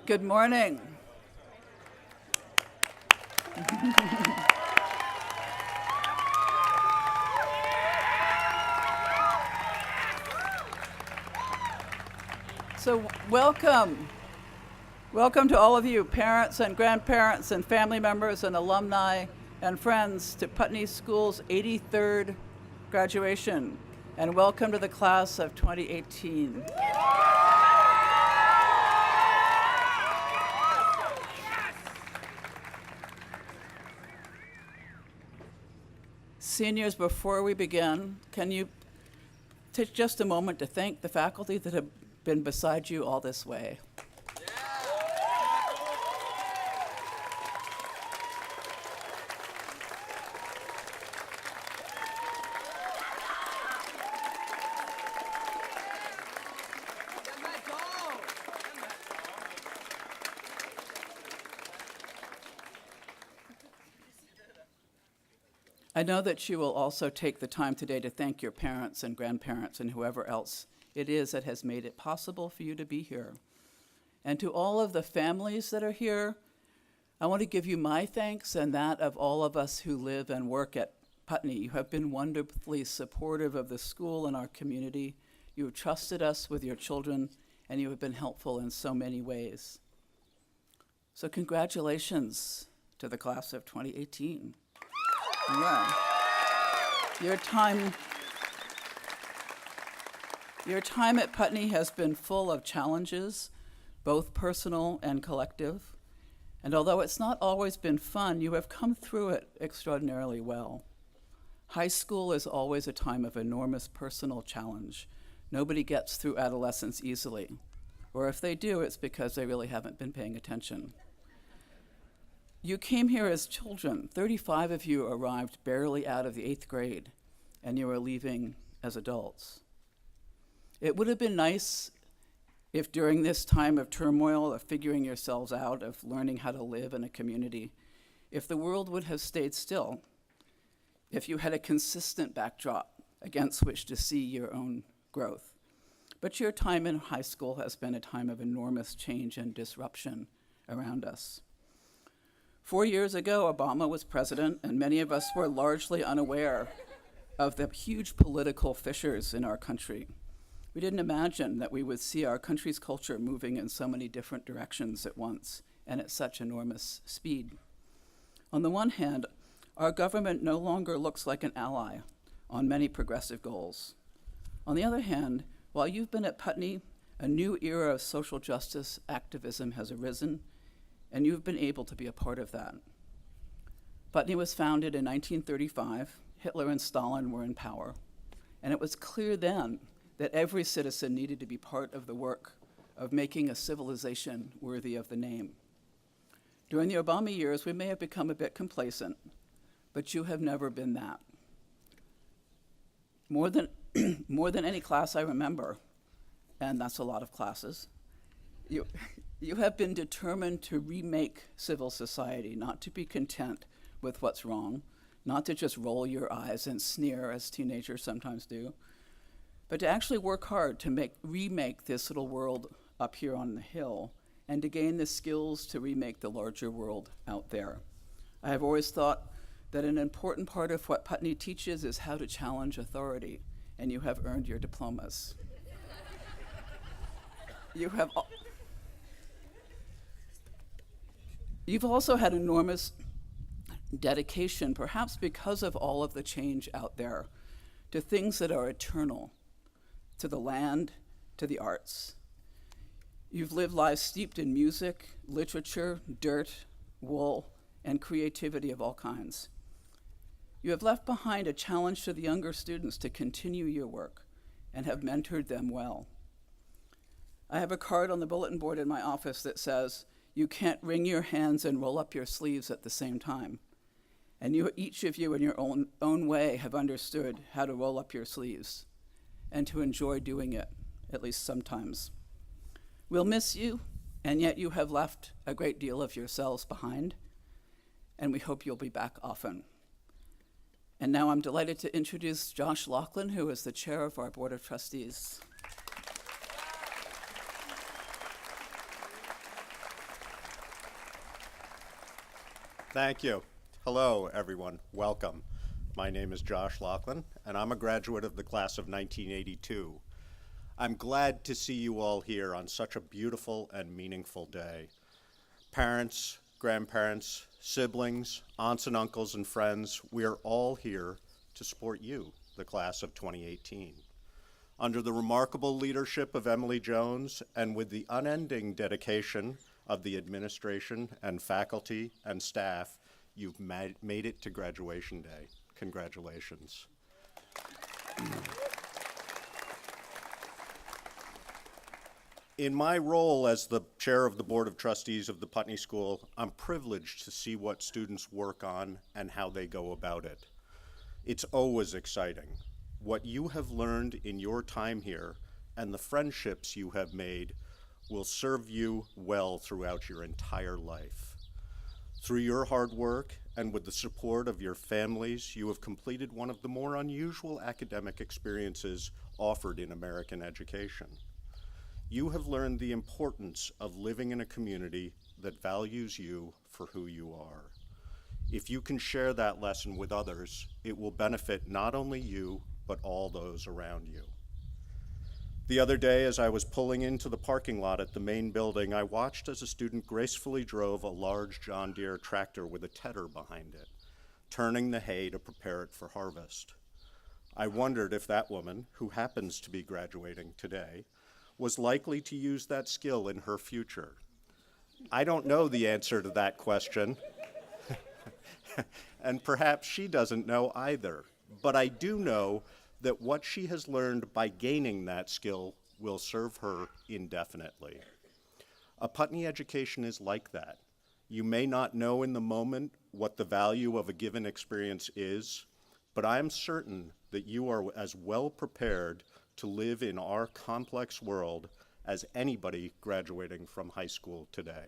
Good morning. So welcome. Welcome to all of you, parents and grandparents and family members and alumni and friends, to Putney School's 83rd graduation. And welcome to the class of 2018. Seniors, before we begin, can you take just a moment to thank the faculty that have been beside you all this way? I know that you will also take the time today to thank your parents and grandparents and whoever else it is that has made it possible for you to be here. And to all of the families that are here, I want to give you my thanks and that of all of us who live and work at Putney. You have been wonderfully supportive of the school and our community. You have trusted us with your children, and you have been helpful in so many ways. So congratulations to the class of 2018. Yeah. Your time at Putney has been full of challenges, both personal and collective. And although it's not always been fun, you have come through it extraordinarily well. High school is always a time of enormous personal challenge. Nobody gets through adolescence easily. Or if they do, it's because they really haven't been paying attention. You came here as children. 35 of you arrived barely out of the 8th grade, and you are leaving as adults. It would have been nice if during this time of turmoil, of figuring yourselves out, of learning how to live in a community, if the world would have stayed still, if you had a consistent backdrop against which to see your own growth. But your time in high school has been a time of enormous change and disruption around us. 4 years ago, Obama was president, and many of us were largely unaware of the huge political fissures in our country. We didn't imagine that we would see our country's culture moving in so many different directions at once and at such enormous speed. On the one hand, our government no longer looks like an ally on many progressive goals. On the other hand, while you've been at Putney, a new era of social justice activism has arisen, and you've been able to be a part of that. Putney was founded in 1935. Hitler and Stalin were in power, and it was clear then that every citizen needed to be part of the work of making a civilization worthy of the name. During the Obama years, we may have become a bit complacent, but you have never been that. More than any class I remember, and that's a lot of classes, you have been determined to remake civil society, not to be content with what's wrong, not to just roll your eyes and sneer as teenagers sometimes do, but to actually work hard to remake this little world up here on the hill and to gain the skills to remake the larger world out there. I have always thought that an important part of what Putney teaches is how to challenge authority, and you have earned your diplomas. You've also had enormous dedication, perhaps because of all of the change out there, to things that are eternal, to the land, to the arts. You've lived lives steeped in music, literature, dirt, wool, and creativity of all kinds. You have left behind a challenge to the younger students to continue your work and have mentored them well. I have a card on the bulletin board in my office that says, "You can't wring your hands and roll up your sleeves at the same time." And each of you in your own way have understood how to roll up your sleeves and to enjoy doing it, at least sometimes. We'll miss you, and yet you have left a great deal of yourselves behind, and we hope you'll be back often. And now I'm delighted to introduce Josh Laughlin, who is the chair of our Board of Trustees. Thank you. Hello, everyone. Welcome. My name is Josh Laughlin, and I'm a graduate of the class of 1982. I'm glad to see you all here on such a beautiful and meaningful day. Parents, grandparents, siblings, aunts and uncles and friends, we are all here to support you, the class of 2018. Under the remarkable leadership of Emily Jones and with the unending dedication of the administration and faculty and staff, you've made it to graduation day. Congratulations. In my role as the chair of the Board of Trustees of the Putney School, I'm privileged to see what students work on and how they go about it. It's always exciting. What you have learned in your time here and the friendships you have made will serve you well throughout your entire life. Through your hard work and with the support of your families, you have completed one of the more unusual academic experiences offered in American education. You have learned the importance of living in a community that values you for who you are. If you can share that lesson with others, it will benefit not only you, but all those around you. The other day, as I was pulling into the parking lot at the main building, I watched as a student gracefully drove a large John Deere tractor with a tedder behind it, turning the hay to prepare it for harvest. I wondered if that woman, who happens to be graduating today, was likely to use that skill in her future. I don't know the answer to that question, and perhaps she doesn't know either, but I do know that what she has learned by gaining that skill will serve her indefinitely. A Putney education is like that. You may not know in the moment what the value of a given experience is, but I am certain that you are as well prepared to live in our complex world as anybody graduating from high school today.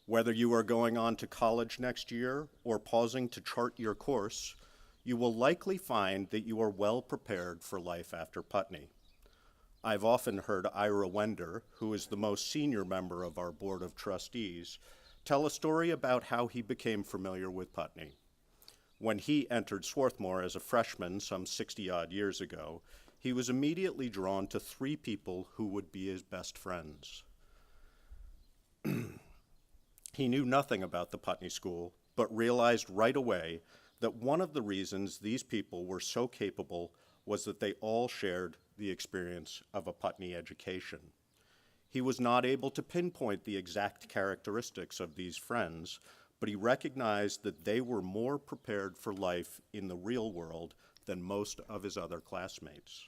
Whether you are going on to college next year or pausing to chart your course, you will likely find that you are well prepared for life after Putney. I've often heard Ira Wender, who is the most senior member of our Board of Trustees, tell a story about how he became familiar with Putney. When he entered Swarthmore as a freshman some 60-odd years ago, he was immediately drawn to 3 people who would be his best friends. He knew nothing about the Putney School, but realized right away that one of the reasons these people were so capable was that they all shared the experience of a Putney education. He was not able to pinpoint the exact characteristics of these friends, but he recognized that they were more prepared for life in the real world than most of his other classmates.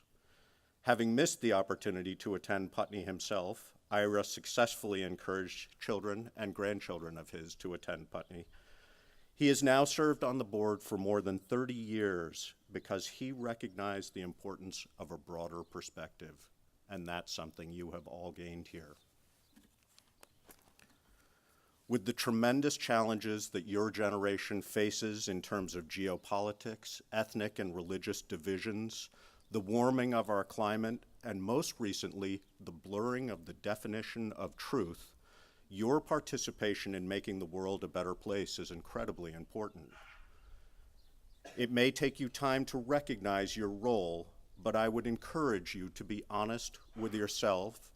Having missed the opportunity to attend Putney himself, Ira successfully encouraged children and grandchildren of his to attend Putney. He has now served on the board for more than 30 years because he recognized the importance of a broader perspective, and that's something you have all gained here. With the tremendous challenges that your generation faces in terms of geopolitics, ethnic and religious divisions, the warming of our climate, and most recently, the blurring of the definition of truth, your participation in making the world a better place is incredibly important. It may take you time to recognize your role, but I would encourage you to be honest with yourself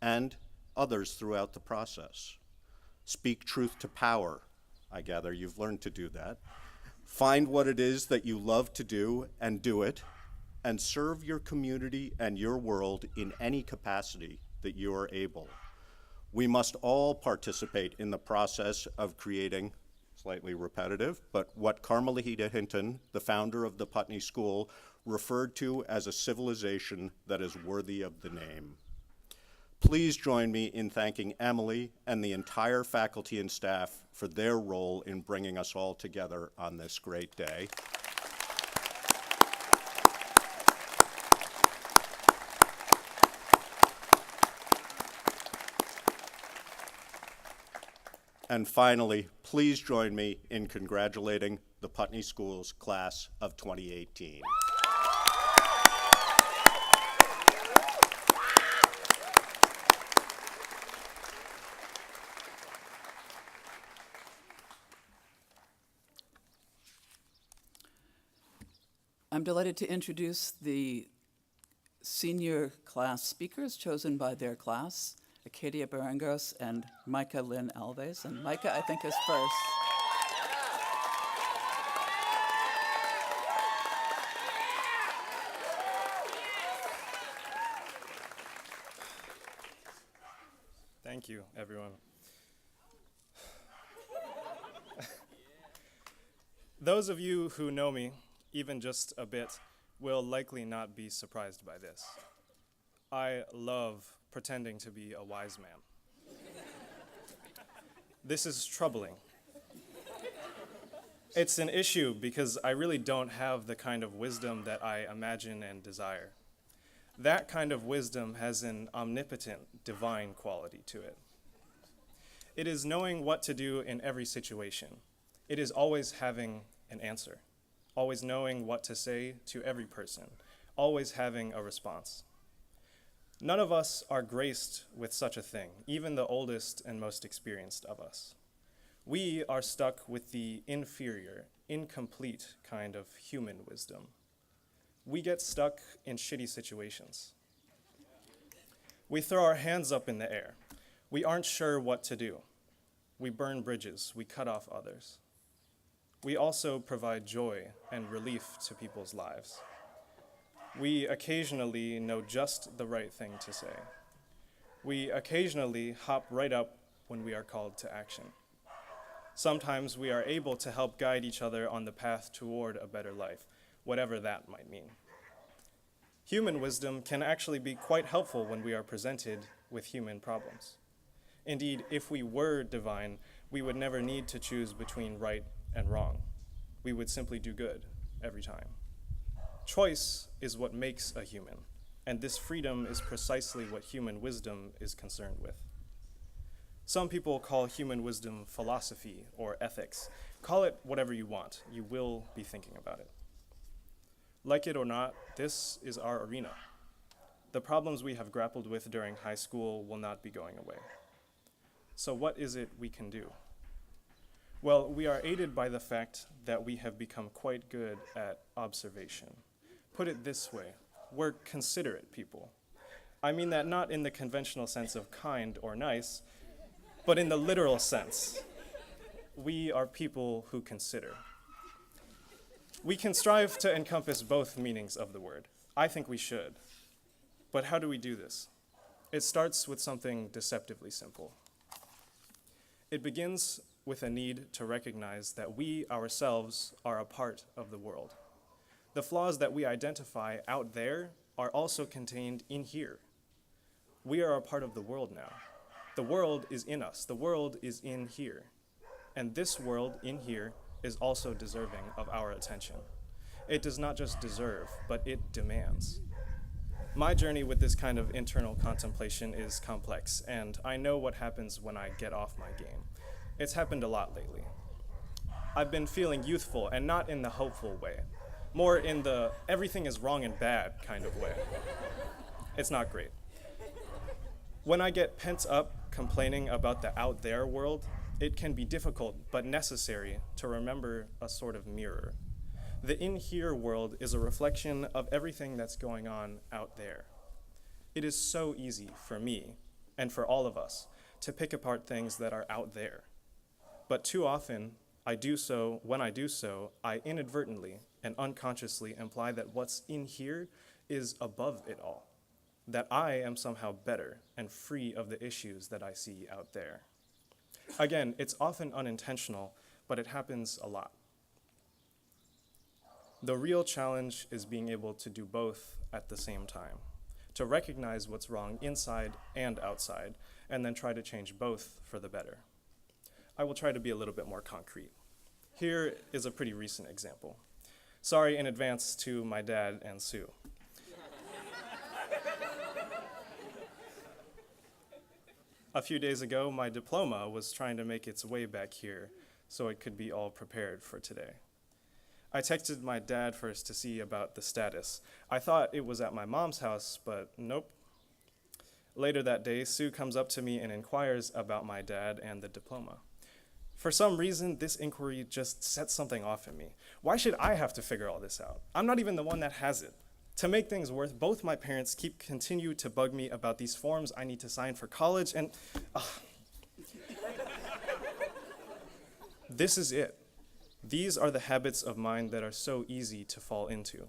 and others throughout the process. Speak truth to power. I gather you've learned to do that. Find what it is that you love to do and do it, and serve your community and your world in any capacity that you are able. We must all participate in the process of creating, slightly repetitive, but what Carmelita Hinton, the founder of the Putney School, referred to as a civilization that is worthy of the name. Please join me in thanking Emily and the entire faculty and staff for their role in bringing us all together on this great day. And finally, please join me in congratulating the Putney School's class of 2018. I'm delighted to introduce the senior class speakers chosen by their class, Acadia Barrengos and Mica Lin-Alves. And Mica, I think, is first. Thank you, everyone. Those of you who know me, even just a bit, will likely not be surprised by this. I love pretending to be a wise man. This is troubling. It's an issue because I really don't have the kind of wisdom that I imagine and desire. That kind of wisdom has an omnipotent, divine quality to it. It is knowing what to do in every situation. It is always having an answer, always knowing what to say to every person, always having a response. None of us are graced with such a thing, even the oldest and most experienced of us. We are stuck with the inferior, incomplete kind of human wisdom. We get stuck in shitty situations. We throw our hands up in the air. We aren't sure what to do. We burn bridges. We cut off others. We also provide joy and relief to people's lives. We occasionally know just the right thing to say. We occasionally hop right up when we are called to action. Sometimes we are able to help guide each other on the path toward a better life, whatever that might mean. Human wisdom can actually be quite helpful when we are presented with human problems. Indeed, if we were divine, we would never need to choose between right and wrong. We would simply do good every time. Choice is what makes a human, and this freedom is precisely what human wisdom is concerned with. Some people call human wisdom philosophy or ethics. Call it whatever you want. You will be thinking about it. Like it or not, this is our arena. The problems we have grappled with during high school will not be going away. So what is it we can do? Well, we are aided by the fact that we have become quite good at observation. Put it this way, we're considerate people. I mean that not in the conventional sense of kind or nice, but in the literal sense. We are people who consider. We can strive to encompass both meanings of the word. I think we should. But how do we do this? It starts with something deceptively simple. It begins with a need to recognize that we ourselves are a part of the world. The flaws that we identify out there are also contained in here. We are a part of the world now. The world is in us. The world is in here. And this world in here is also deserving of our attention. It does not just deserve, but it demands. My journey with this kind of internal contemplation is complex, and I know what happens when I get off my game. It's happened a lot lately. I've been feeling youthful, and not in the hopeful way, more in the everything is wrong and bad kind of way. It's not great. When I get pent up complaining about the out there world, it can be difficult but necessary to remember a sort of mirror. The in here world is a reflection of everything that's going on out there. It is so easy for me, and for all of us, to pick apart things that are out there. But too often, when I do so, I inadvertently and unconsciously imply that what's in here is above it all, that I am somehow better and free of the issues that I see out there. Again, it's often unintentional, but it happens a lot. The real challenge is being able to do both at the same time, to recognize what's wrong inside and outside, and then try to change both for the better. I will try to be a little bit more concrete. Here is a pretty recent example. Sorry in advance to my dad and Sue. A few days ago, my diploma was trying to make its way back here so it could be all prepared for today. I texted my dad first to see about the status. I thought it was at my mom's house, but nope. Later that day, Sue comes up to me and inquires about my dad and the diploma. For some reason, this inquiry just sets something off in me. Why should I have to figure all this out? I'm not even the one that has it. To make things worse, both my parents continue to bug me about these forms I need to sign for college, and this is it. These are the habits of mind that are so easy to fall into,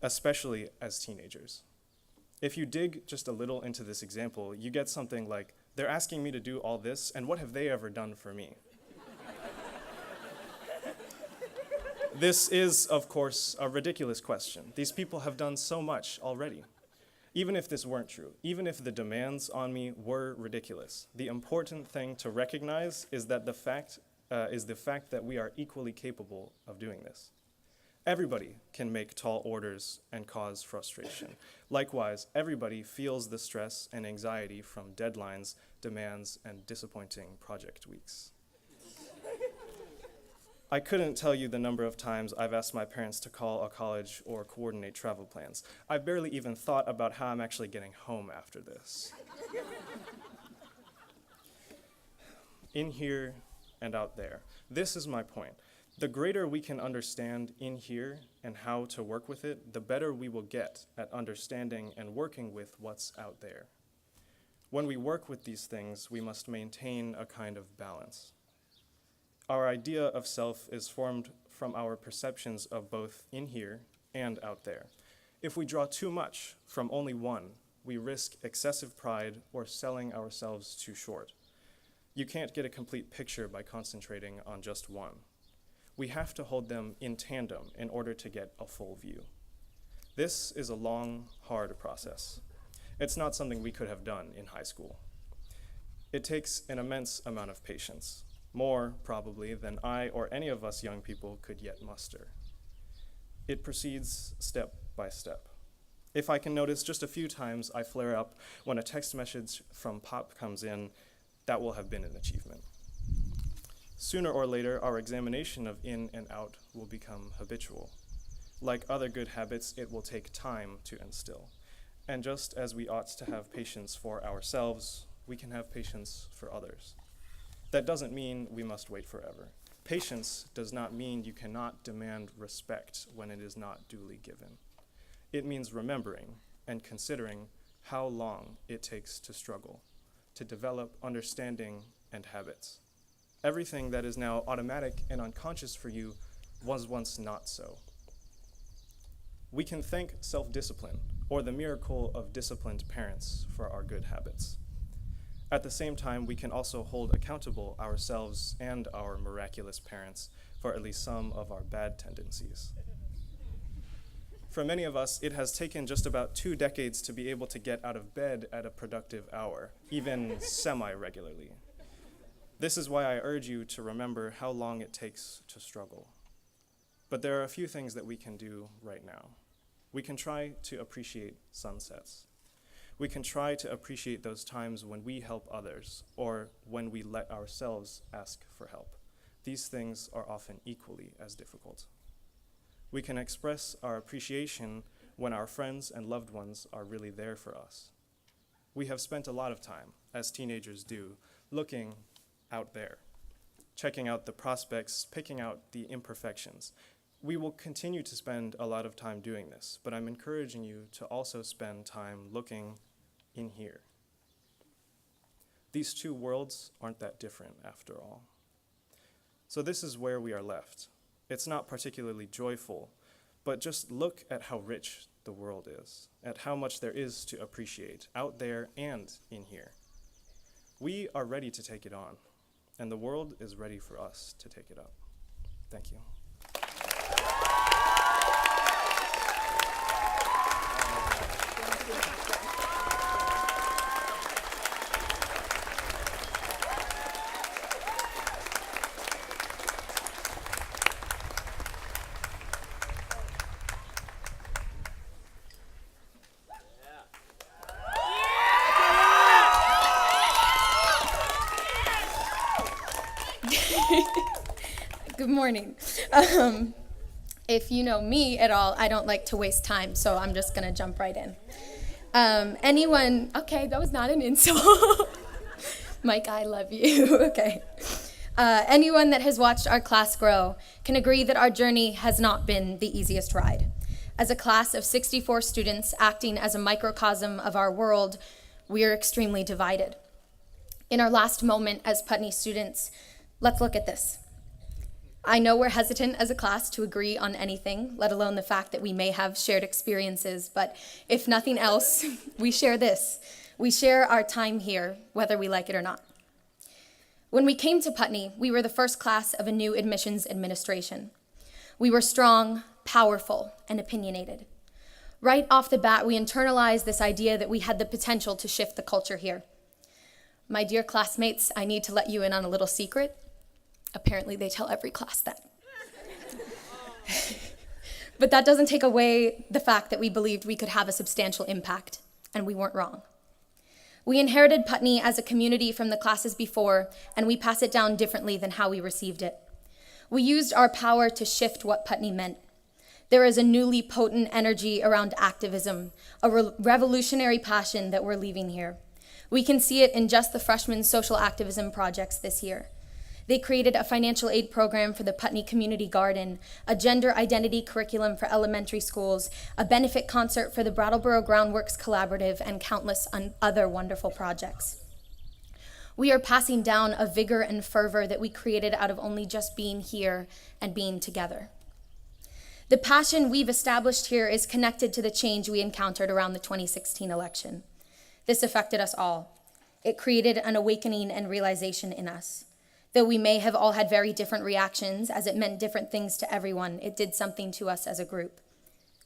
especially as teenagers. If you dig just a little into this example, you get something like, they're asking me to do all this, and what have they ever done for me? This is, of course, a ridiculous question. These people have done so much already. Even if this weren't true, even if the demands on me were ridiculous, the important thing to recognize is that the fact that we are equally capable of doing this. Everybody can make tall orders and cause frustration. Likewise, everybody feels the stress and anxiety from deadlines, demands, and disappointing project weeks. I couldn't tell you the number of times I've asked my parents to call a college or coordinate travel plans. I've barely even thought about how I'm actually getting home after this. In here and out there. This is my point. The greater we can understand in here and how to work with it, the better we will get at understanding and working with what's out there. When we work with these things, we must maintain a kind of balance. Our idea of self is formed from our perceptions of both in here and out there. If we draw too much from only one, we risk excessive pride or selling ourselves too short. You can't get a complete picture by concentrating on just one. We have to hold them in tandem in order to get a full view. This is a long, hard process. It's not something we could have done in high school. It takes an immense amount of patience. More, probably, than I or any of us young people could yet muster. It proceeds step by step. If I can notice just a few times I flare up when a text message from Pop comes in, that will have been an achievement. Sooner or later, our examination of in and out will become habitual. Like other good habits, it will take time to instill. And just as we ought to have patience for ourselves, we can have patience for others. That doesn't mean we must wait forever. Patience does not mean you cannot demand respect when it is not duly given. It means remembering and considering how long it takes to struggle, to develop understanding and habits. Everything that is now automatic and unconscious for you was once not so. We can thank self-discipline or the miracle of disciplined parents for our good habits. At the same time, we can also hold accountable ourselves and our miraculous parents for at least some of our bad tendencies. For many of us, it has taken just about 2 decades to be able to get out of bed at a productive hour, even semi-regularly. This is why I urge you to remember how long it takes to struggle. But there are a few things that we can do right now. We can try to appreciate sunsets. We can try to appreciate those times when we help others or when we let ourselves ask for help. These things are often equally as difficult. We can express our appreciation when our friends and loved ones are really there for us. We have spent a lot of time, as teenagers do, looking out there, checking out the prospects, picking out the imperfections. We will continue to spend a lot of time doing this, but I'm encouraging you to also spend time looking in here. These two worlds aren't that different after all. So this is where we are left. It's not particularly joyful, but just look at how rich the world is, at how much there is to appreciate out there and in here. We are ready to take it on, and the world is ready for us to take it up. Thank you. Good morning. If you know me at all, I don't like to waste time, so I'm just going to jump right in. Okay, that was not an insult. Mike, I love you. Okay. Anyone that has watched our class grow can agree that our journey has not been the easiest ride. As a class of 64 students acting as a microcosm of our world, we are extremely divided. In our last moment as Putney students, let's look at this. I know we're hesitant as a class to agree on anything, let alone the fact that we may have shared experiences, but if nothing else, we share this. We share our time here, whether we like it or not. When we came to Putney, we were the first class of a new admissions administration. We were strong, powerful, and opinionated. Right off the bat, we internalized this idea that we had the potential to shift the culture here. My dear classmates, I need to let you in on a little secret. Apparently, they tell every class that. But that doesn't take away the fact that we believed we could have a substantial impact, and we weren't wrong. We inherited Putney as a community from the classes before, and we pass it down differently than how we received it. We used our power to shift what Putney meant. There is a newly potent energy around activism, a revolutionary passion that we're leaving here. We can see it in just the freshman social activism projects this year. They created a financial aid program for the Putney Community Garden, a gender identity curriculum for elementary schools, a benefit concert for the Brattleboro Groundworks Collaborative, and countless other wonderful projects. We are passing down a vigor and fervor that we created out of only just being here and being together. The passion we've established here is connected to the change we encountered around the 2016 election. This affected us all. It created an awakening and realization in us. Though we may have all had very different reactions, as it meant different things to everyone, it did something to us as a group.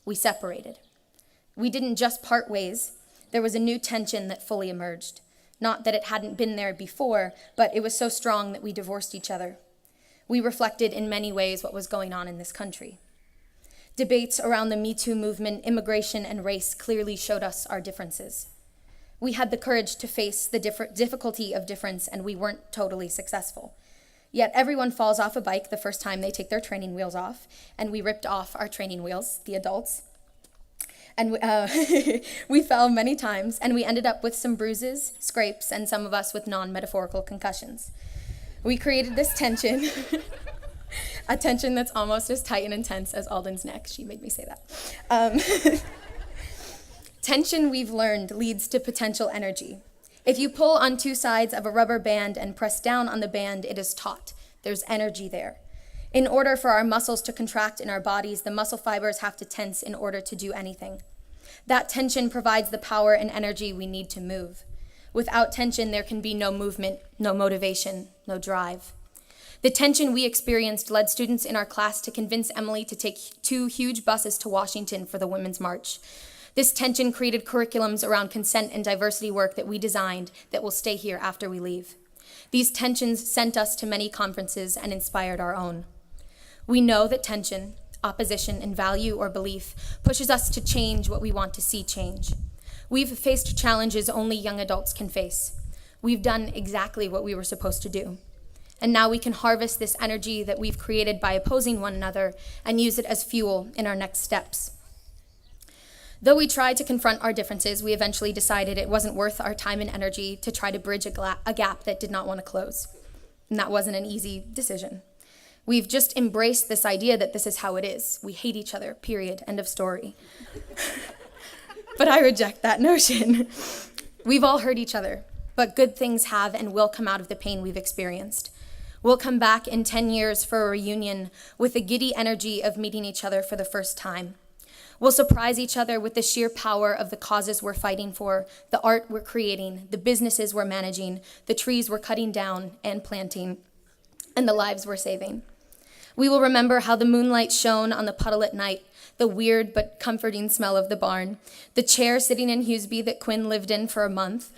We separated. We didn't just part ways. There was a new tension that fully emerged. Not that it hadn't been there before, but it was so strong that we divorced each other. We reflected in many ways what was going on in this country. Debates around the Me Too movement, immigration, and race clearly showed us our differences. We had the courage to face the difficulty of difference, and we weren't totally successful. Yet everyone falls off a bike the first time they take their training wheels off, and we ripped off our training wheels, the adults. And we fell many times, and we ended up with some bruises, scrapes, and some of us with non-metaphorical concussions. We created this tension, a tension that's almost as tight and intense as Alden's neck. She made me say that. Tension, we've learned, leads to potential energy. If you pull on two sides of a rubber band and press down on the band, it is taut. There's energy there. In order for our muscles to contract in our bodies, the muscle fibers have to tense in order to do anything. That tension provides the power and energy we need to move. Without tension, there can be no movement, no motivation, no drive. The tension we experienced led students in our class to convince Emily to take 2 huge buses to Washington for the Women's March. This tension created curriculums around consent and diversity work that we designed that will stay here after we leave. These tensions sent us to many conferences and inspired our own. We know that tension, opposition, and value or belief pushes us to change what we want to see change. We've faced challenges only young adults can face. We've done exactly what we were supposed to do. And now we can harvest this energy that we've created by opposing one another and use it as fuel in our next steps. Though we tried to confront our differences, we eventually decided it wasn't worth our time and energy to try to bridge a gap that did not want to close. And that wasn't an easy decision. We've just embraced this idea that this is how it is. We hate each other, period, end of story. But I reject that notion. We've all hurt each other, but good things have and will come out of the pain we've experienced. We'll come back in 10 years for a reunion with the giddy energy of meeting each other for the first time. We'll surprise each other with the sheer power of the causes we're fighting for, the art we're creating, the businesses we're managing, the trees we're cutting down and planting, and the lives we're saving. We will remember how the moonlight shone on the puddle at night, the weird but comforting smell of the barn, the chair sitting in Hughesby that Quinn lived in for a month,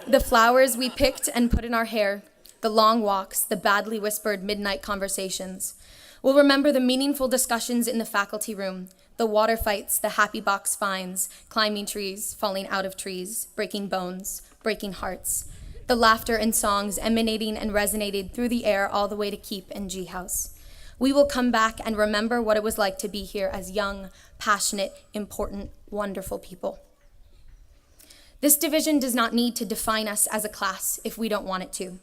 the flowers we picked and put in our hair, the long walks, the badly whispered midnight conversations. We'll remember the meaningful discussions in the faculty room, the water fights, the happy box finds, climbing trees, falling out of trees, breaking bones, breaking hearts, the laughter and songs emanating and resonating through the air all the way to Keep and G House. We will come back and remember what it was like to be here as young, passionate, important, wonderful people. This division does not need to define us as a class if we don't want it to.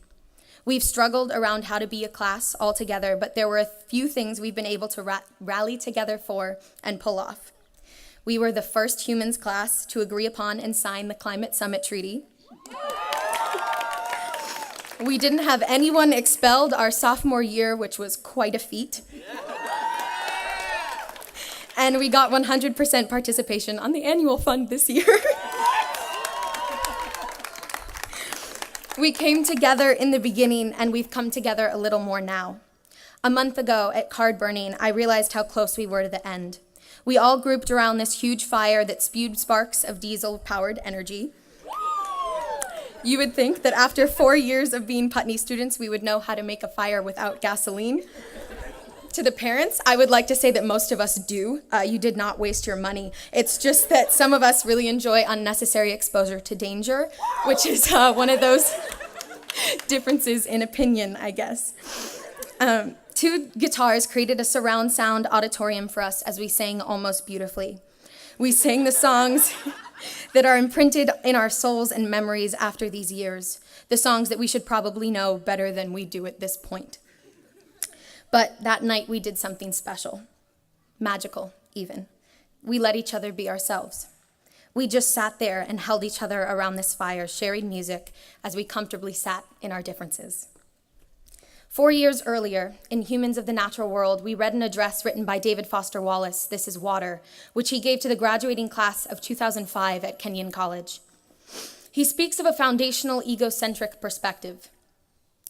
We've struggled around how to be a class all together, but there were a few things we've been able to rally together for and pull off. We were the first humans class to agree upon and sign the Climate Summit Treaty. We didn't have anyone expelled our sophomore year, which was quite a feat. And we got 100% participation on the annual fund this year. We came together in the beginning, and we've come together a little more now. A month ago at card burning, I realized how close we were to the end. We all grouped around this huge fire that spewed sparks of diesel-powered energy. You would think that after 4 years of being Putney students, we would know how to make a fire without gasoline. To the parents, I would like to say that most of us do. You did not waste your money. It's just that some of us really enjoy unnecessary exposure to danger, which is one of those differences in opinion, I guess. 2 guitars created a surround sound auditorium for us as we sang almost beautifully. We sang the songs that are imprinted in our souls and memories after these years, the songs that we should probably know better than we do at this point. But that night we did something special, magical even. We let each other be ourselves. We just sat there and held each other around this fire, sharing music as we comfortably sat in our differences. 4 years earlier, in Humans of the Natural World, we read an address written by David Foster Wallace, This is Water, which he gave to the graduating class of 2005 at Kenyon College. He speaks of a foundational egocentric perspective.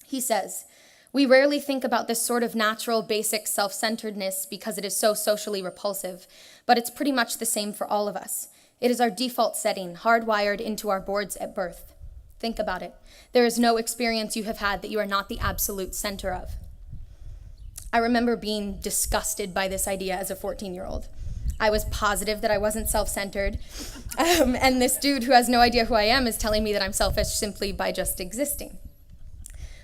He says, "We rarely think about this sort of natural, basic self-centeredness because it is so socially repulsive, but it's pretty much the same for all of us. It is our default setting, hardwired into our boards at birth. Think about it. There is no experience you have had that you are not the absolute center of." I remember being disgusted by this idea as a 14-year-old. I was positive that I wasn't self-centered, and this dude who has no idea who I am is telling me that I'm selfish simply by just existing.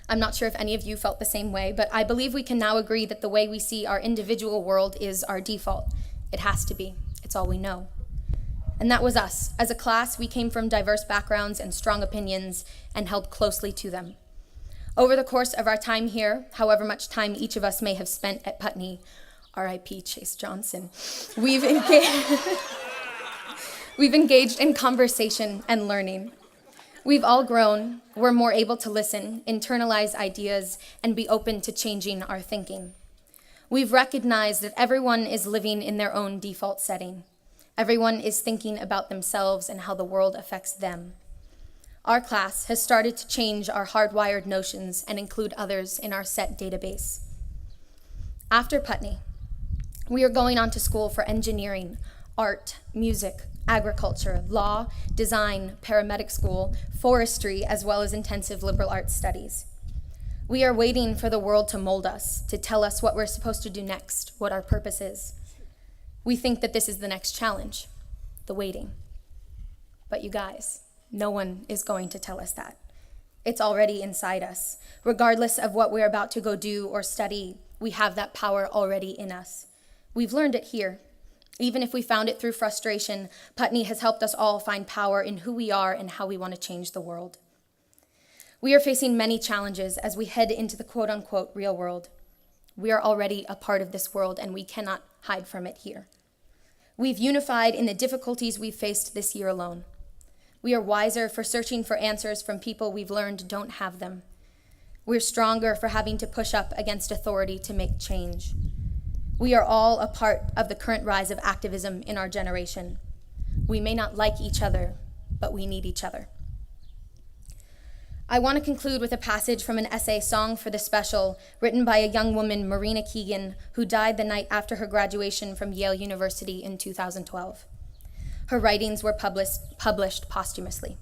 I'm not sure if any of you felt the same way, but I believe we can now agree that the way we see our individual world is our default. It has to be. It's all we know. And that was us. As a class, we came from diverse backgrounds and strong opinions and held closely to them. Over the course of our time here, however much time each of us may have spent at Putney, R.I.P. Chase Johnson, we've engaged in conversation and learning. We've all grown. We're more able to listen, internalize ideas, and be open to changing our thinking. We've recognized that everyone is living in their own default setting. Everyone is thinking about themselves and how the world affects them. Our class has started to change our hardwired notions and include others in our set database. After Putney, we are going on to school for engineering, art, music, agriculture, law, design, paramedic school, forestry, as well as intensive liberal arts studies. We are waiting for the world to mold us, to tell us what we're supposed to do next, what our purpose is. We think that this is the next challenge, the waiting. But you guys, no one is going to tell us that. It's already inside us. Regardless of what we're about to go do or study, we have that power already in us. We've learned it here. Even if we found it through frustration, Putney has helped us all find power in who we are and how we want to change the world. We are facing many challenges as we head into the quote-unquote real world. We are already a part of this world, and we cannot hide from it here. We've unified in the difficulties we've faced this year alone. We are wiser for searching for answers from people we've learned don't have them. We're stronger for having to push up against authority to make change. We are all a part of the current rise of activism in our generation. We may not like each other, but we need each other. I want to conclude with a passage from an essay, Song for the Special, written by a young woman, Marina Keegan, who died the night after her graduation from Yale University in 2012. Her writings were published posthumously.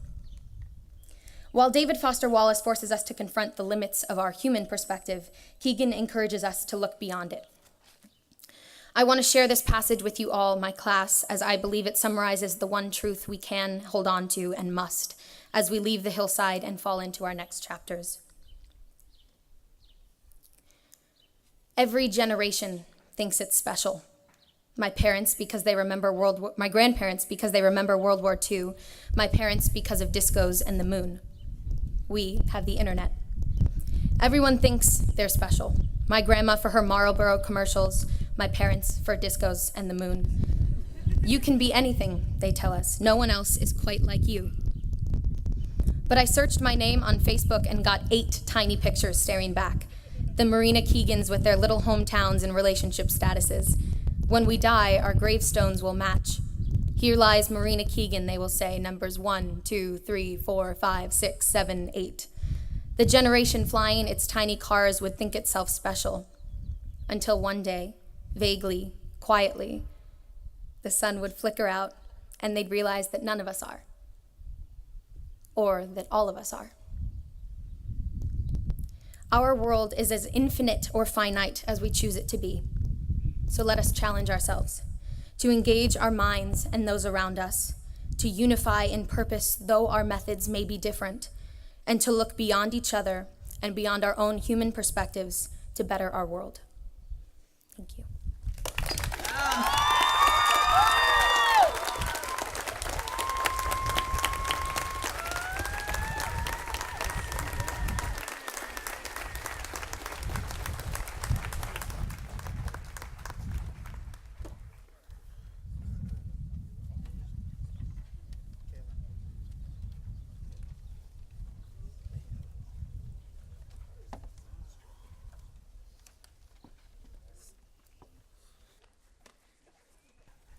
While David Foster Wallace forces us to confront the limits of our human perspective, Keegan encourages us to look beyond it. I want to share this passage with you all, my class, as I believe it summarizes the one truth we can hold on to and must, as we leave the hillside and fall into our next chapters. Every generation thinks it's special. My parents because they remember my grandparents because they remember World War II, my parents because of discos and the moon. We have the internet. Everyone thinks they're special. My grandma for her Marlboro commercials, my parents for discos and the moon. You can be anything, they tell us. No one else is quite like you. But I searched my name on Facebook and got 8 tiny pictures staring back. The Marina Keegans with their little hometowns and relationship statuses. When we die, our gravestones will match. Here lies Marina Keegan, they will say, numbers 1, 2, 3, 4, 5, 6, 7, 8. The generation flying its tiny cars would think itself special. Until one day, vaguely, quietly, the sun would flicker out and they'd realize that none of us are. Or that all of us are. Our world is as infinite or finite as we choose it to be. So let us challenge ourselves to engage our minds and those around us, to unify in purpose though our methods may be different, and to look beyond each other and beyond our own human perspectives to better our world. Thank you.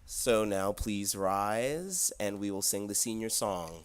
So now please rise and we will sing the senior song.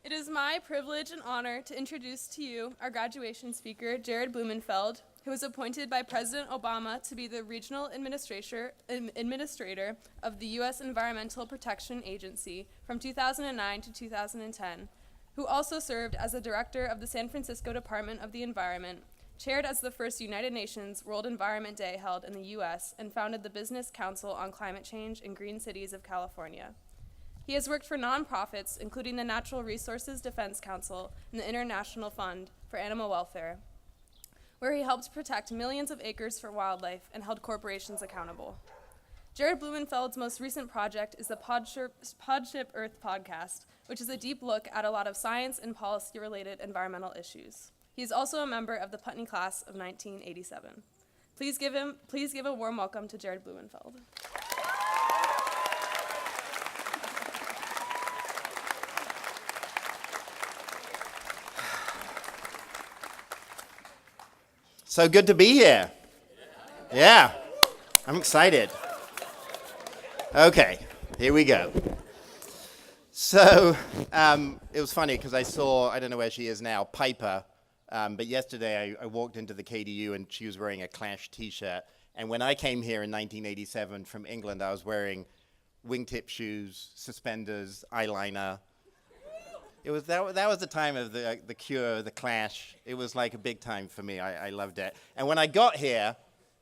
It is my privilege and honor to introduce to you our graduation speaker, Jared Blumenfeld, who was appointed by President Obama to be the Regional Administrator of the U.S. Environmental Protection Agency from 2009 to 2010, who also served as the Director of the San Francisco Department of the Environment, chaired as the first United Nations World Environment Day held in the U.S., and founded the Business Council on Climate Change in Green Cities of California. He has worked for nonprofits, including the Natural Resources Defense Council and the International Fund for Animal Welfare, where he helped protect millions of acres for wildlife and held corporations accountable. Jared Blumenfeld's most recent project is the Podship Earth podcast, which is a deep look at a lot of science and policy-related environmental issues. He is also a member of the Putney class of 1987. Please give a warm welcome to Jared Blumenfeld. So good to be here. Yeah, I'm excited. Okay, here we go. So it was funny because I saw, I don't know where she is now, Piper, but yesterday I walked into the KDU and she was wearing a Clash t-shirt. And when I came here in 1987 from England, I was wearing wingtip shoes, suspenders, eyeliner. That was the time of the Cure, the Clash. It was like a big time for me. I loved it. And when I got here,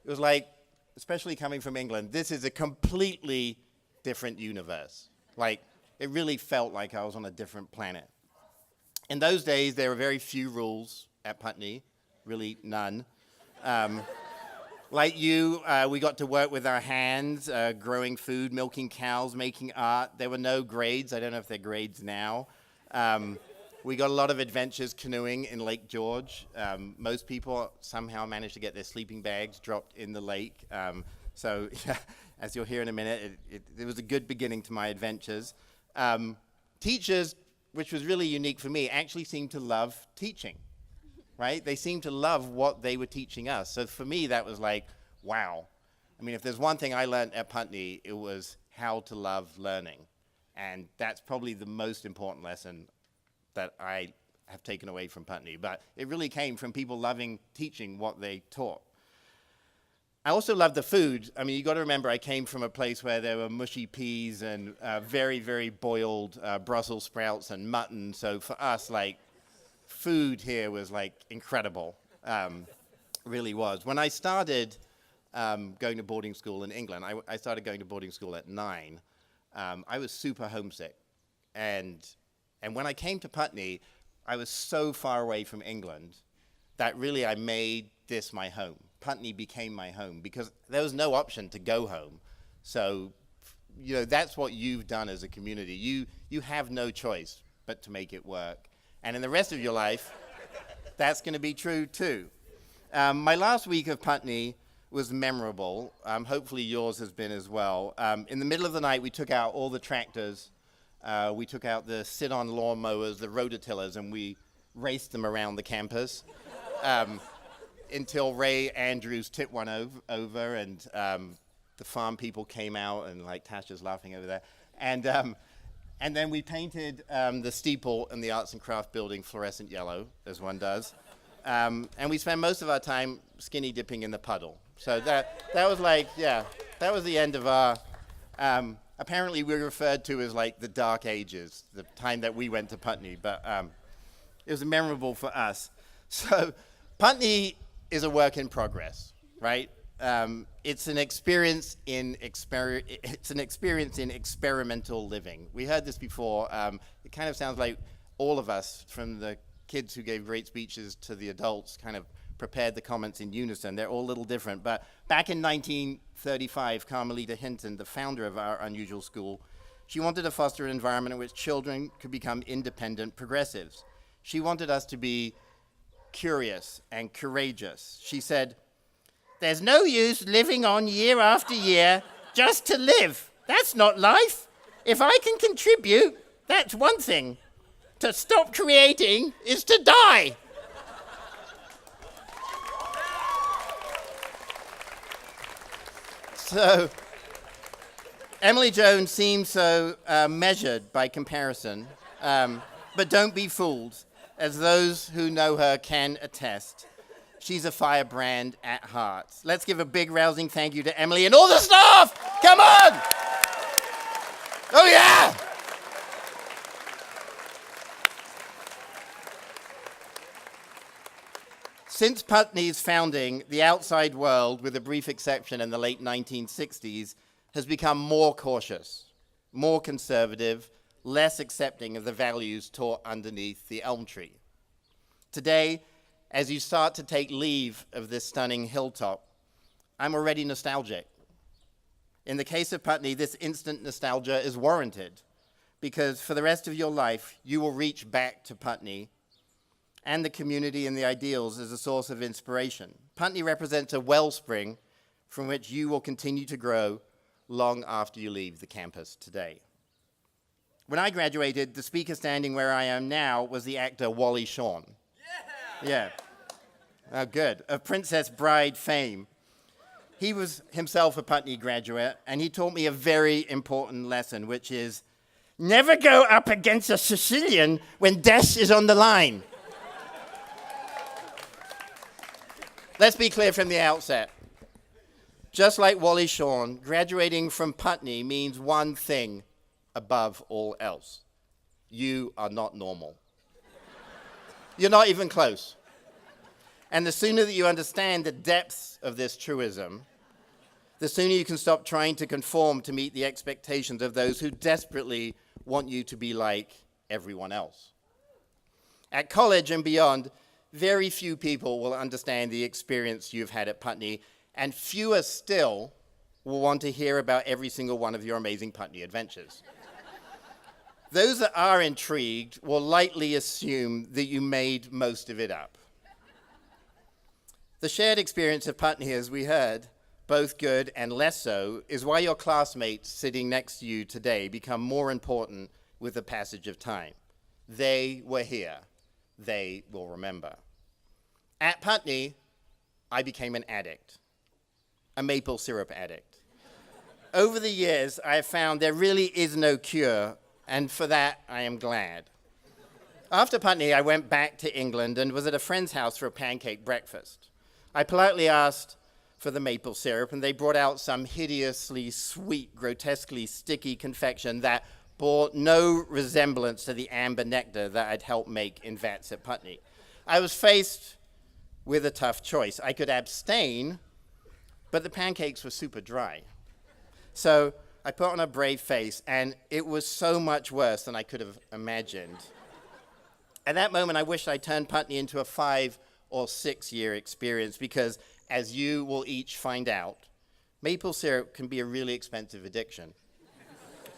it was like, especially coming from England, this is a completely different universe. Like, it really felt like I was on a different planet. In those days, there were very few rules at Putney, really none. Like you, we got to work with our hands, growing food, milking cows, making art. There were no grades. I don't know if they're grades now. We got a lot of adventures canoeing in Lake George. Most people somehow managed to get their sleeping bags dropped in the lake. So yeah, as you'll hear in a minute, it was a good beginning to my adventures. Teachers, which was really unique for me, actually seemed to love teaching, right? They seemed to love what they were teaching us. So for me, that was like, wow. I mean, if there's one thing I learned at Putney, it was how to love learning. And that's probably the most important lesson that I have taken away from Putney. But it really came from people loving teaching what they taught. I also love the food. I mean, you got to remember, I came from a place where there were mushy peas and very, very boiled Brussels sprouts and mutton. So for us, like, food here was like incredible. Really was. When I started going to boarding school in England, I started going to boarding school at 9. I was super homesick. And when I came to Putney, I was so far away from England that really I made this my home. Putney became my home because there was no option to go home. So, you know, that's what you've done as a community. You have no choice but to make it work. And in the rest of your life, that's going to be true too. My last week of Putney was memorable. Hopefully yours has been as well. In the middle of the night, we took out all the tractors. We took out the sit-on lawnmowers, the rototillers, and we raced them around the campus until Ray Andrews tipped one over and the farm people came out, and like Tasha's laughing over there. And then we painted the steeple in the Arts and Craft building fluorescent yellow, as one does. And we spent most of our time skinny dipping in the puddle. So that was like, yeah, that was the end of our, apparently we were referred to as like the dark ages, the time that we went to Putney, but it was memorable for us. So Putney is a work in progress, right? It's an experience in experimental living. We heard this before. It kind of sounds like all of us, from the kids who gave great speeches to the adults, kind of prepared the comments in unison. They're all a little different. But back in 1935, Carmelita Hinton, the founder of our unusual school, she wanted to foster an environment in which children could become independent progressives. She wanted us to be curious and courageous. She said, "There's no use living on year after year just to live. That's not life. If I can contribute, that's one thing. To stop creating is to die." So, Emily Jones seems so measured by comparison, but don't be fooled, as those who know her can attest. She's a firebrand at heart. Let's give a big rousing thank you to Emily and all the staff! Come on! Oh yeah! Since Putney's founding, the outside world, with a brief exception in the late 1960s, has become more cautious, more conservative, less accepting of the values taught underneath the elm tree. Today, as you start to take leave of this stunning hilltop, I'm already nostalgic. In the case of Putney, this instant nostalgia is warranted, because for the rest of your life, you will reach back to Putney and the community and the ideals as a source of inspiration. Putney represents a wellspring from which you will continue to grow long after you leave the campus today. When I graduated, the speaker standing where I am now was the actor Wally Shawn. Yeah. Oh, good. Of Princess Bride fame. He was himself a Putney graduate, and he taught me a very important lesson, which is never go up against a Sicilian when death is on the line. Let's be clear from the outset. Just like Wally Shawn, graduating from Putney means one thing above all else. You are not normal. You're not even close. And the sooner that you understand the depths of this truism, the sooner you can stop trying to conform to meet the expectations of those who desperately want you to be like everyone else. At college and beyond, very few people will understand the experience you've had at Putney, and fewer still will want to hear about every single one of your amazing Putney adventures. Those that are intrigued will lightly assume that you made most of it up. The shared experience of Putney, as we heard, both good and less so, is why your classmates sitting next to you today become more important with the passage of time. They were here. They will remember. At Putney, I became an addict, a maple syrup addict. Over the years, I have found there really is no cure, and for that, I am glad. After Putney, I went back to England and was at a friend's house for a pancake breakfast. I politely asked for the maple syrup, and they brought out some hideously sweet, grotesquely sticky confection that bore no resemblance to the amber nectar that I'd helped make in vats at Putney. I was faced with a tough choice. I could abstain, but the pancakes were super dry. So I put on a brave face, and it was so much worse than I could have imagined. At that moment, I wished I turned Putney into a 5 or 6 year experience, because as you will each find out, maple syrup can be a really expensive addiction.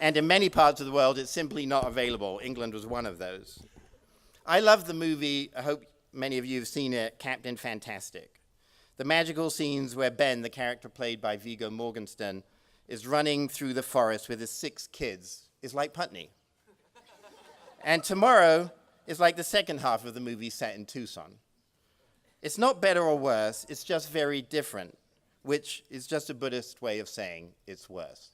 And in many parts of the world, it's simply not available. England was one of those. I love the movie, I hope many of you have seen it, Captain Fantastic. The magical scenes where Ben, the character played by Viggo Mortensen, is running through the forest with his 6 kids is like Putney. And tomorrow is like the second half of the movie set in Tucson. It's not better or worse, it's just very different, which is just a Buddhist way of saying it's worse.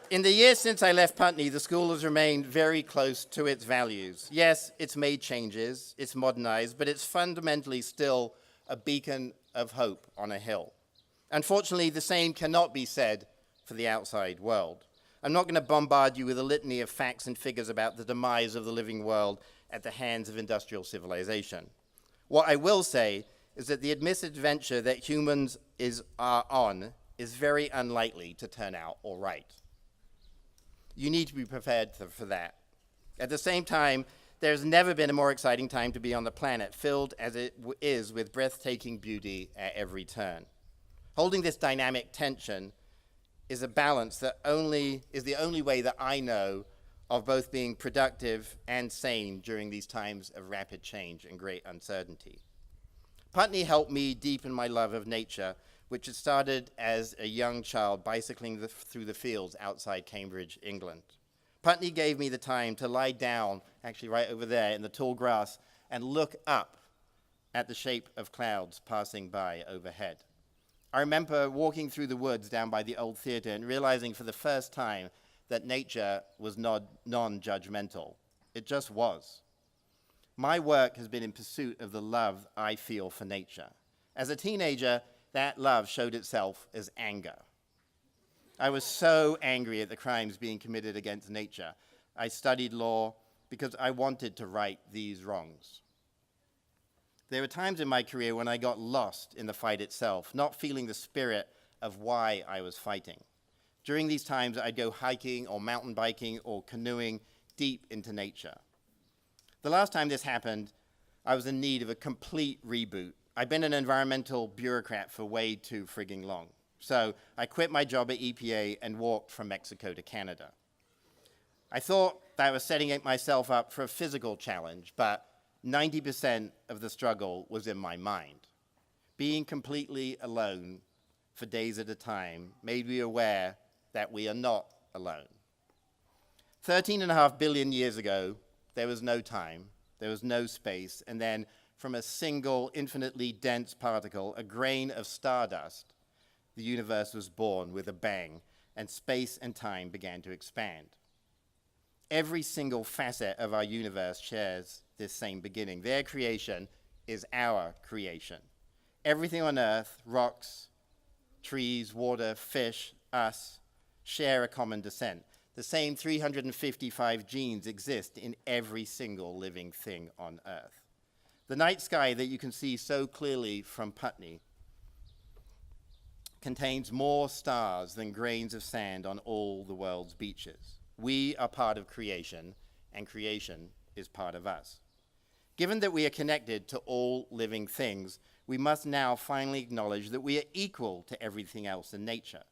In the years since I left Putney, the school has remained very close to its values. Yes, it's made changes, it's modernized, but it's fundamentally still a beacon of hope on a hill. Unfortunately, the same cannot be said for the outside world. I'm not going to bombard you with a litany of facts and figures about the demise of the living world at the hands of industrial civilization. What I will say is that the misadventure that humans are on is very unlikely to turn out all right. You need to be prepared for that. At the same time, there's never been a more exciting time to be on the planet, filled as it is with breathtaking beauty at every turn. Holding this dynamic tension is a balance that is the only way that I know of both being productive and sane during these times of rapid change and great uncertainty. Putney helped me deepen my love of nature, which had started as a young child bicycling through the fields outside Cambridge, England. Putney gave me the time to lie down, actually right over there in the tall grass, and look up at the shape of clouds passing by overhead. I remember walking through the woods down by the old theater and realizing for the first time that nature was not non-judgmental. It just was. My work has been in pursuit of the love I feel for nature. As a teenager, that love showed itself as anger. I was so angry at the crimes being committed against nature. I studied law because I wanted to right these wrongs. There were times in my career when I got lost in the fight itself, not feeling the spirit of why I was fighting. During these times, I'd go hiking or mountain biking or canoeing deep into nature. The last time this happened, I was in need of a complete reboot. I'd been an environmental bureaucrat for way too frigging long. So I quit my job at EPA and walked from Mexico to Canada. I thought that I was setting myself up for a physical challenge, but 90% of the struggle was in my mind. Being completely alone for days at a time made me aware that we are not alone. 13.5 billion years ago, there was no time, there was no space, and then from a single infinitely dense particle, a grain of stardust, the universe was born with a bang, and space and time began to expand. Every single facet of our universe shares this same beginning. Their creation is our creation. Everything on Earth, rocks, trees, water, fish, us, share a common descent. The same 355 genes exist in every single living thing on Earth. The night sky that you can see so clearly from Putney contains more stars than grains of sand on all the world's beaches. We are part of creation, and creation is part of us. Given that we are connected to all living things, we must now finally acknowledge that we are equal to everything else in nature.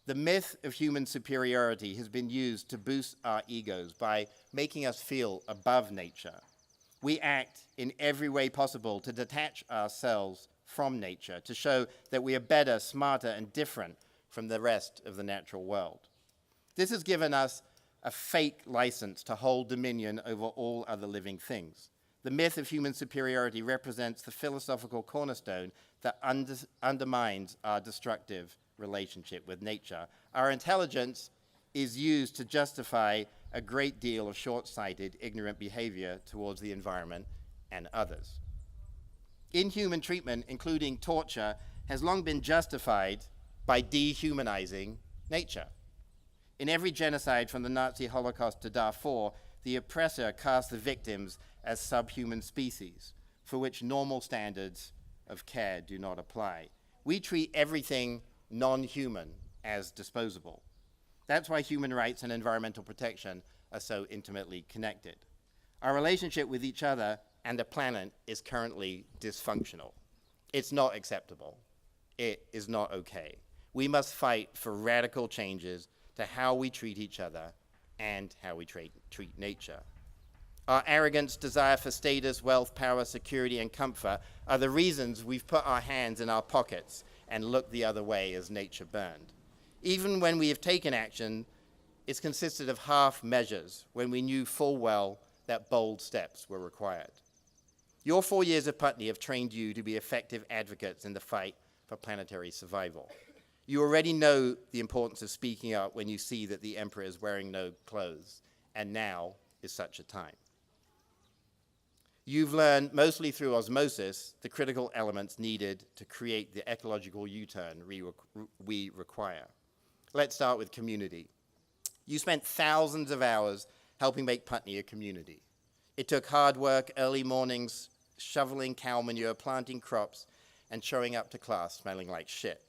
The myth of human superiority has been used to boost our egos by making us feel above nature. We act in every way possible to detach ourselves from nature, to show that we are better, smarter, and different from the rest of the natural world. This has given us a fake license to hold dominion over all other living things. The myth of human superiority represents the philosophical cornerstone that undermines our destructive relationship with nature. Our intelligence is used to justify a great deal of short-sighted, ignorant behavior towards the environment and others. Inhuman treatment, including torture, has long been justified by dehumanizing nature. In every genocide from the Nazi Holocaust to Darfur, the oppressor cast the victims as subhuman species, for which normal standards of care do not apply. We treat everything non-human as disposable. That's why human rights and environmental protection are so intimately connected. Our relationship with each other and the planet is currently dysfunctional. It's not acceptable. It is not okay. We must fight for radical changes to how we treat each other and how we treat nature. Our arrogance, desire for status, wealth, power, security, and comfort are the reasons we've put our hands in our pockets and looked the other way as nature burned. Even when we have taken action, it's consisted of half measures when we knew full well that bold steps were required. Your 4 years at Putney have trained you to be effective advocates in the fight for planetary survival. You already know the importance of speaking up when you see that the emperor is wearing no clothes, and now is such a time. You've learned, mostly through osmosis, the critical elements needed to create the ecological U-turn we require. Let's start with community. You spent thousands of hours helping make Putney a community. It took hard work, early mornings, shoveling cow manure, planting crops, and showing up to class smelling like shit.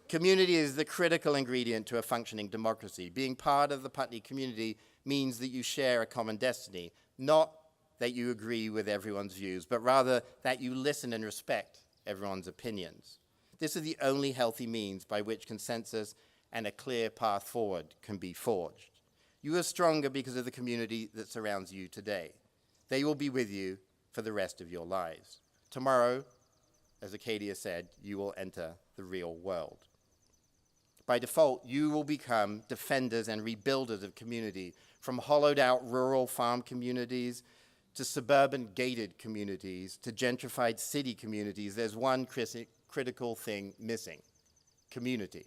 Community is the critical ingredient to a functioning democracy. Being part of the Putney community means that you share a common destiny, not that you agree with everyone's views, but rather that you listen and respect everyone's opinions. This is the only healthy means by which consensus and a clear path forward can be forged. You are stronger because of the community that surrounds you today. They will be with you for the rest of your lives. Tomorrow, as Acadia said, you will enter the real world. By default, you will become defenders and rebuilders of community, from hollowed out rural farm communities to suburban gated communities to gentrified city communities. There's one critical thing missing: community.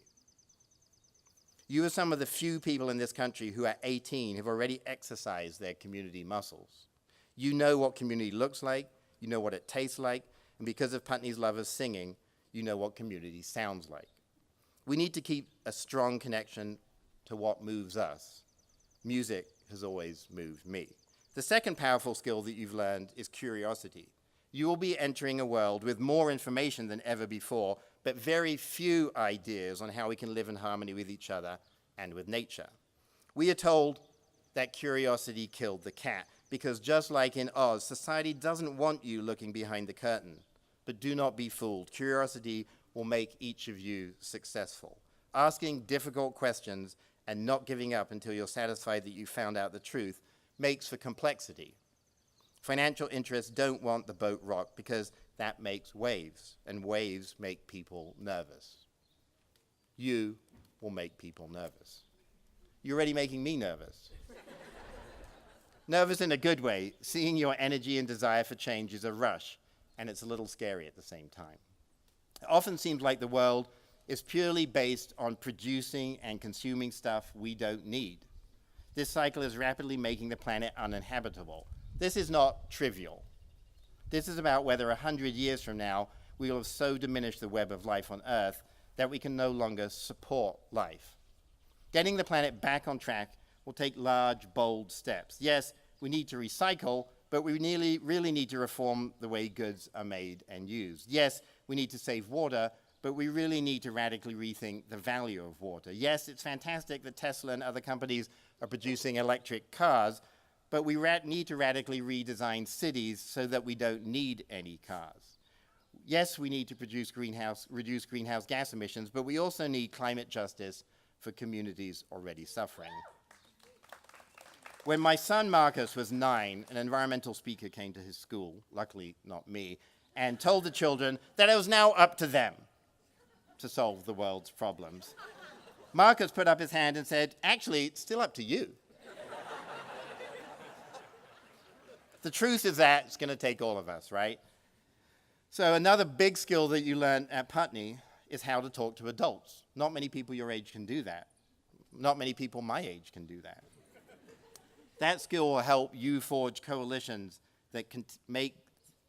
You are some of the few people in this country who at 18 have already exercised their community muscles. You know what community looks like, you know what it tastes like, and because of Putney's love of singing, you know what community sounds like. We need to keep a strong connection to what moves us. Music has always moved me. The second powerful skill that you've learned is curiosity. You will be entering a world with more information than ever before, but very few ideas on how we can live in harmony with each other and with nature. We are told that curiosity killed the cat, because just like in Oz, society doesn't want you looking behind the curtain. But do not be fooled. Curiosity will make each of you successful. Asking difficult questions and not giving up until you're satisfied that you found out the truth makes for complexity. Financial interests don't want the boat rocked because that makes waves, and waves make people nervous. You will make people nervous. You're already making me nervous. Nervous in a good way. Seeing your energy and desire for change is a rush, and it's a little scary at the same time. It often seems like the world is purely based on producing and consuming stuff we don't need. This cycle is rapidly making the planet uninhabitable. This is not trivial. This is about whether 100 years from now we will have so diminished the web of life on Earth that we can no longer support life. Getting the planet back on track will take large, bold steps. Yes, we need to recycle, but we really need to reform the way goods are made and used. Yes, we need to save water, but we really need to radically rethink the value of water. Yes, it's fantastic that Tesla and other companies are producing electric cars, but we need to radically redesign cities so that we don't need any cars. Yes, we need to reduce greenhouse gas emissions, but we also need climate justice for communities already suffering. When my son Marcus was 9, an environmental speaker came to his school, luckily not me, and told the children that it was now up to them to solve the world's problems. Marcus put up his hand and said, "Actually, it's still up to you." The truth is that it's going to take all of us, right? So another big skill that you learn at Putney is how to talk to adults. Not many people your age can do that. Not many people my age can do that. That skill will help you forge coalitions that can make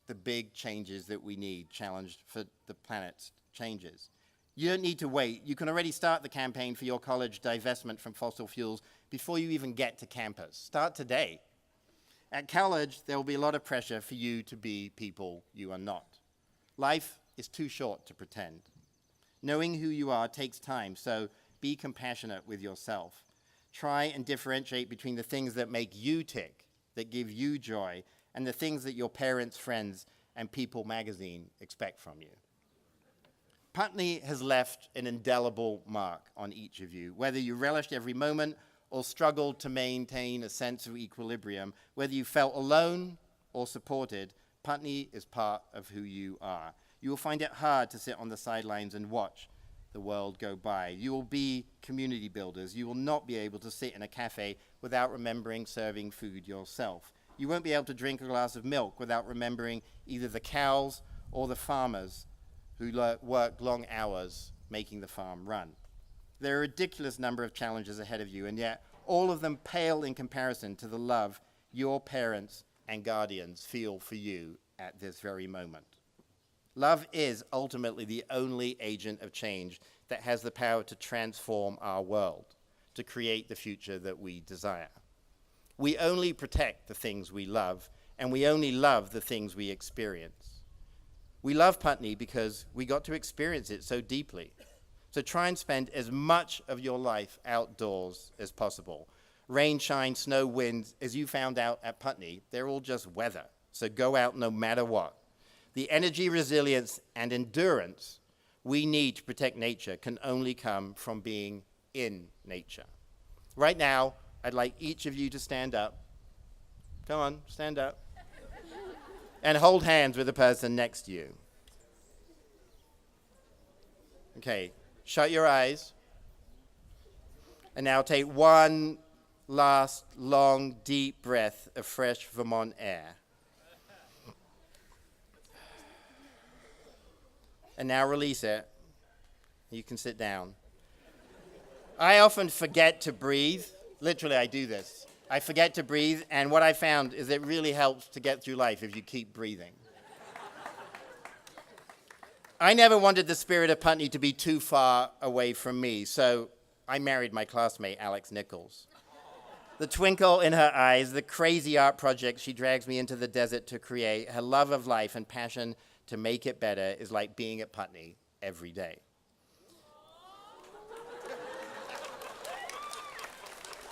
the big changes that we need, challenged for the planet's changes. You don't need to wait. You can already start the campaign for your college divestment from fossil fuels before you even get to campus. Start today. At college, there will be a lot of pressure for you to be people you are not. Life is too short to pretend. Knowing who you are takes time, so be compassionate with yourself. Try and differentiate between the things that make you tick, that give you joy, and the things that your parents, friends, and People magazine expect from you. Putney has left an indelible mark on each of you, whether you relished every moment or struggled to maintain a sense of equilibrium, whether you felt alone or supported. Putney is part of who you are. You will find it hard to sit on the sidelines and watch the world go by. You will be community builders. You will not be able to sit in a cafe without remembering serving food yourself. You won't be able to drink a glass of milk without remembering either the cows or the farmers who worked long hours making the farm run. There are a ridiculous number of challenges ahead of you, and yet all of them pale in comparison to the love your parents and guardians feel for you at this very moment. Love is ultimately the only agent of change that has the power to transform our world, to create the future that we desire. We only protect the things we love, and we only love the things we experience. We love Putney because we got to experience it so deeply. So try and spend as much of your life outdoors as possible. Rain, shine, snow, wind, as you found out at Putney, they're all just weather. So go out no matter what. The energy, resilience, and endurance we need to protect nature can only come from being in nature. Right now, I'd like each of you to stand up. Come on, stand up. And hold hands with the person next to you. Okay, shut your eyes. And now take one last long, deep breath of fresh Vermont air. And now release it. You can sit down. I often forget to breathe. Literally, I do this. I forget to breathe, and what I found is it really helps to get through life if you keep breathing. I never wanted the spirit of Putney to be too far away from me, so I married my classmate, Alex Nichols. The twinkle in her eyes, the crazy art project she drags me into the desert to create, her love of life and passion to make it better is like being at Putney every day.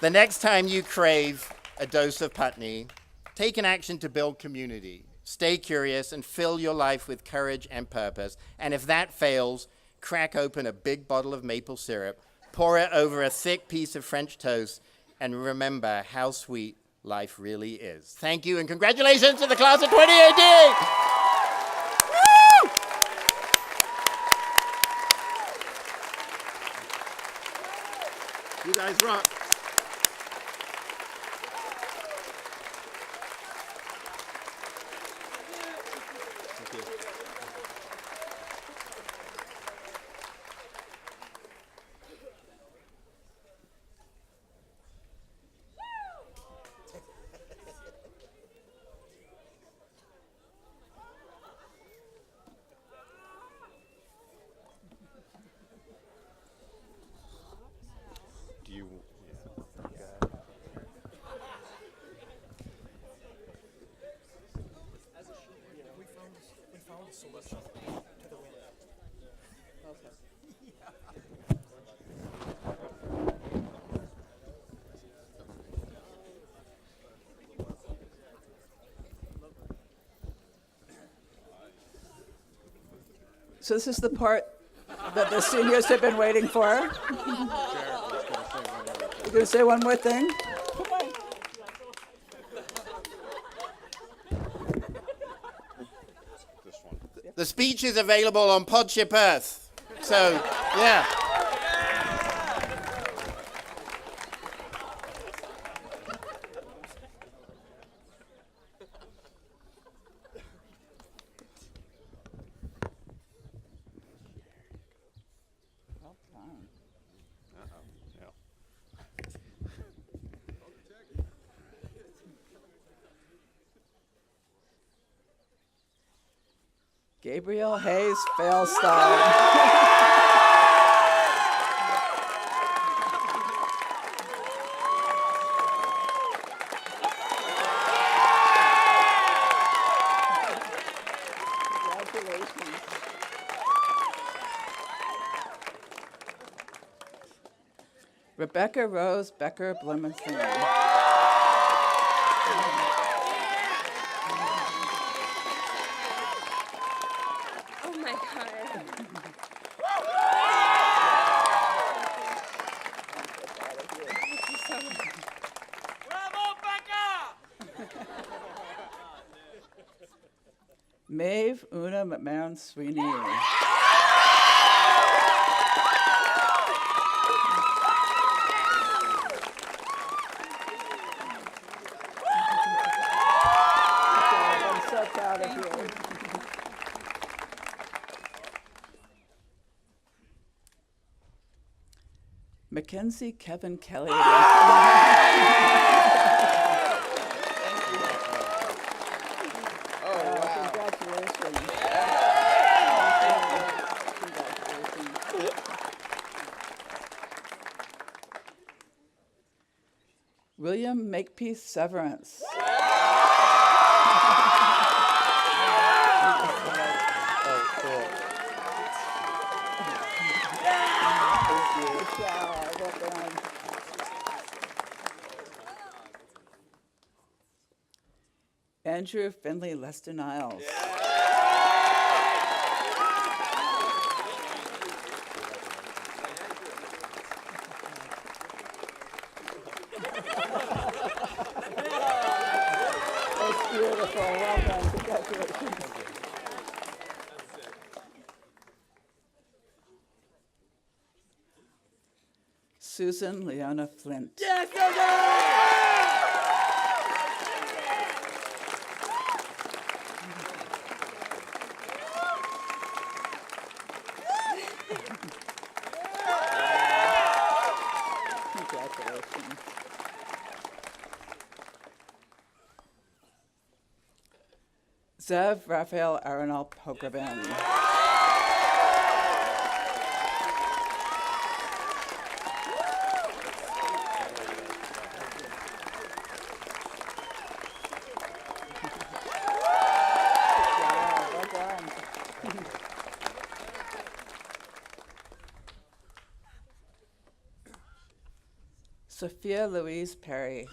The next time you crave a dose of Putney, take an action to build community. Stay curious and fill your life with courage and purpose. And if that fails, crack open a big bottle of maple syrup, pour it over a thick piece of French toast, and remember how sweet life really is. Thank you and congratulations to the class of 2018! Woo! You guys rock. So this is the part that the seniors have been waiting for. You're going to say one more thing? The speech is available on Podship Earth. So, yeah. Gabriel Hayes Failstyle. Rebecca Rose Becker Bloomenfeld. Oh my God. Maeve Una McMahon Sweeney. I'm so proud of you. Mackenzie Kevin Kelly. Congratulations. William Makepeace Severance. Andrew Finley Leston-Niles. That's beautiful. Well done. Congratulations. Susan Leona Flint. Congratulations. Zev Raphael Aronal Pogrebin. Sophia Louise Perry.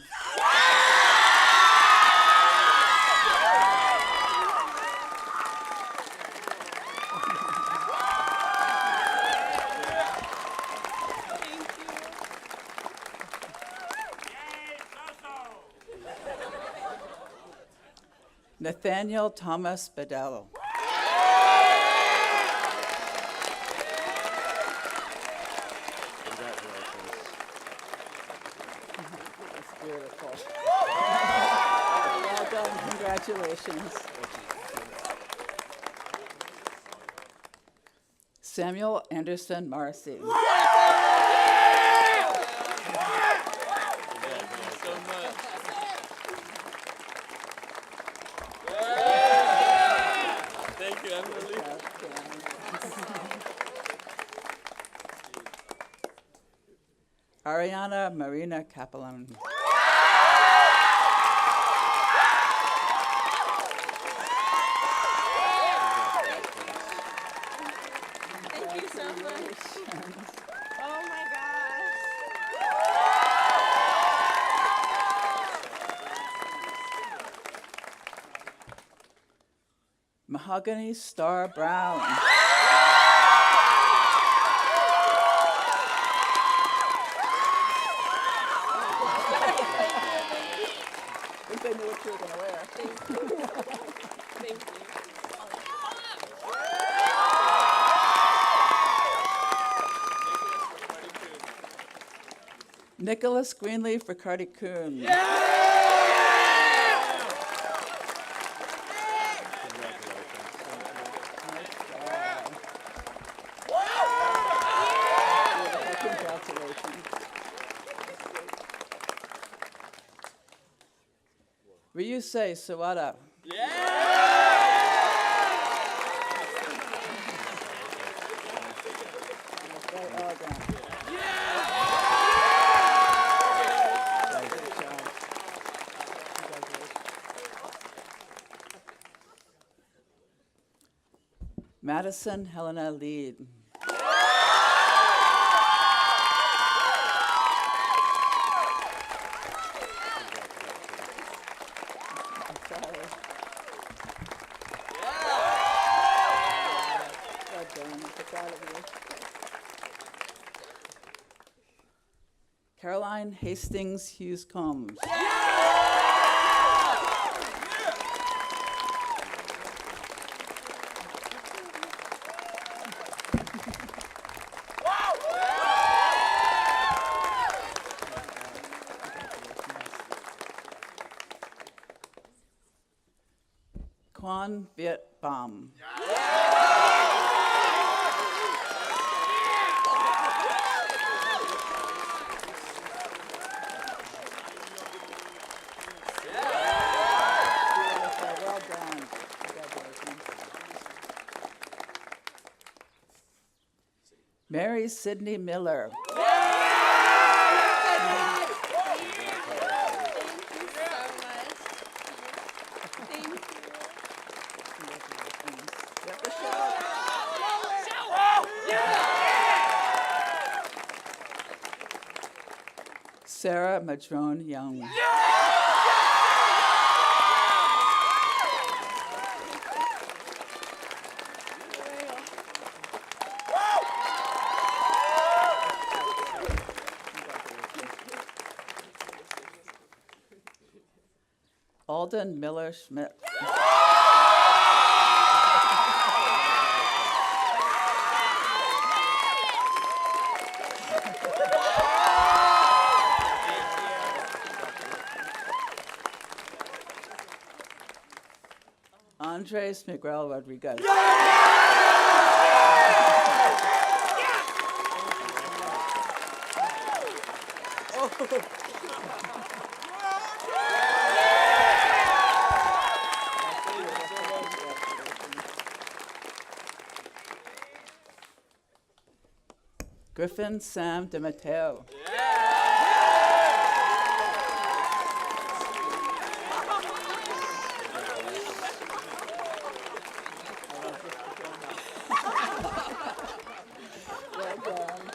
Nathaniel Thomas Bedell. That's beautiful. Well done. Congratulations. Samuel Anderson Marcy. Thank you, Emily. Ariana Marina Capellan. Thank you so much. Oh my gosh. Mahogany Star Brown. I think they knew what you were going to wear. Thank you. Nicholas Greenleaf Riccardi Kuhn. Congratulations. Ryusei Sawada. Very elegant. Good job. Congratulations. Madison Helena Lead. Caroline Hastings Hughes Combs. Quan Viet Bam. Well done. Congratulations. Mary Sidney Miller. Sarah Madrone Young. Alden Miller Schmidt. Andres Miguel Rodriguez. Griffin Sam DeMatteo. Well done.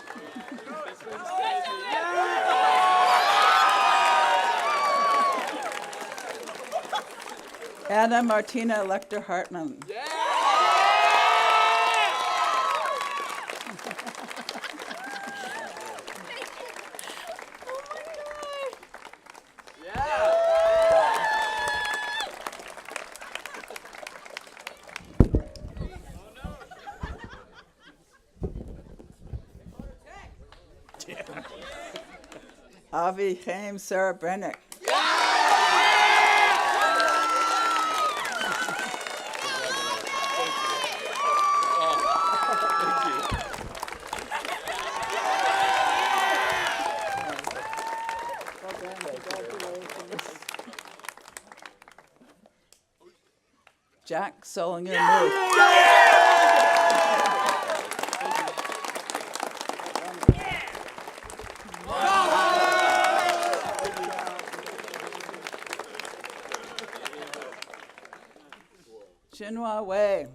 Anna Martina Lecter Hartman. Avi Chaim Sarah Brennick. Jack Solinger Muth. Chinua Wei.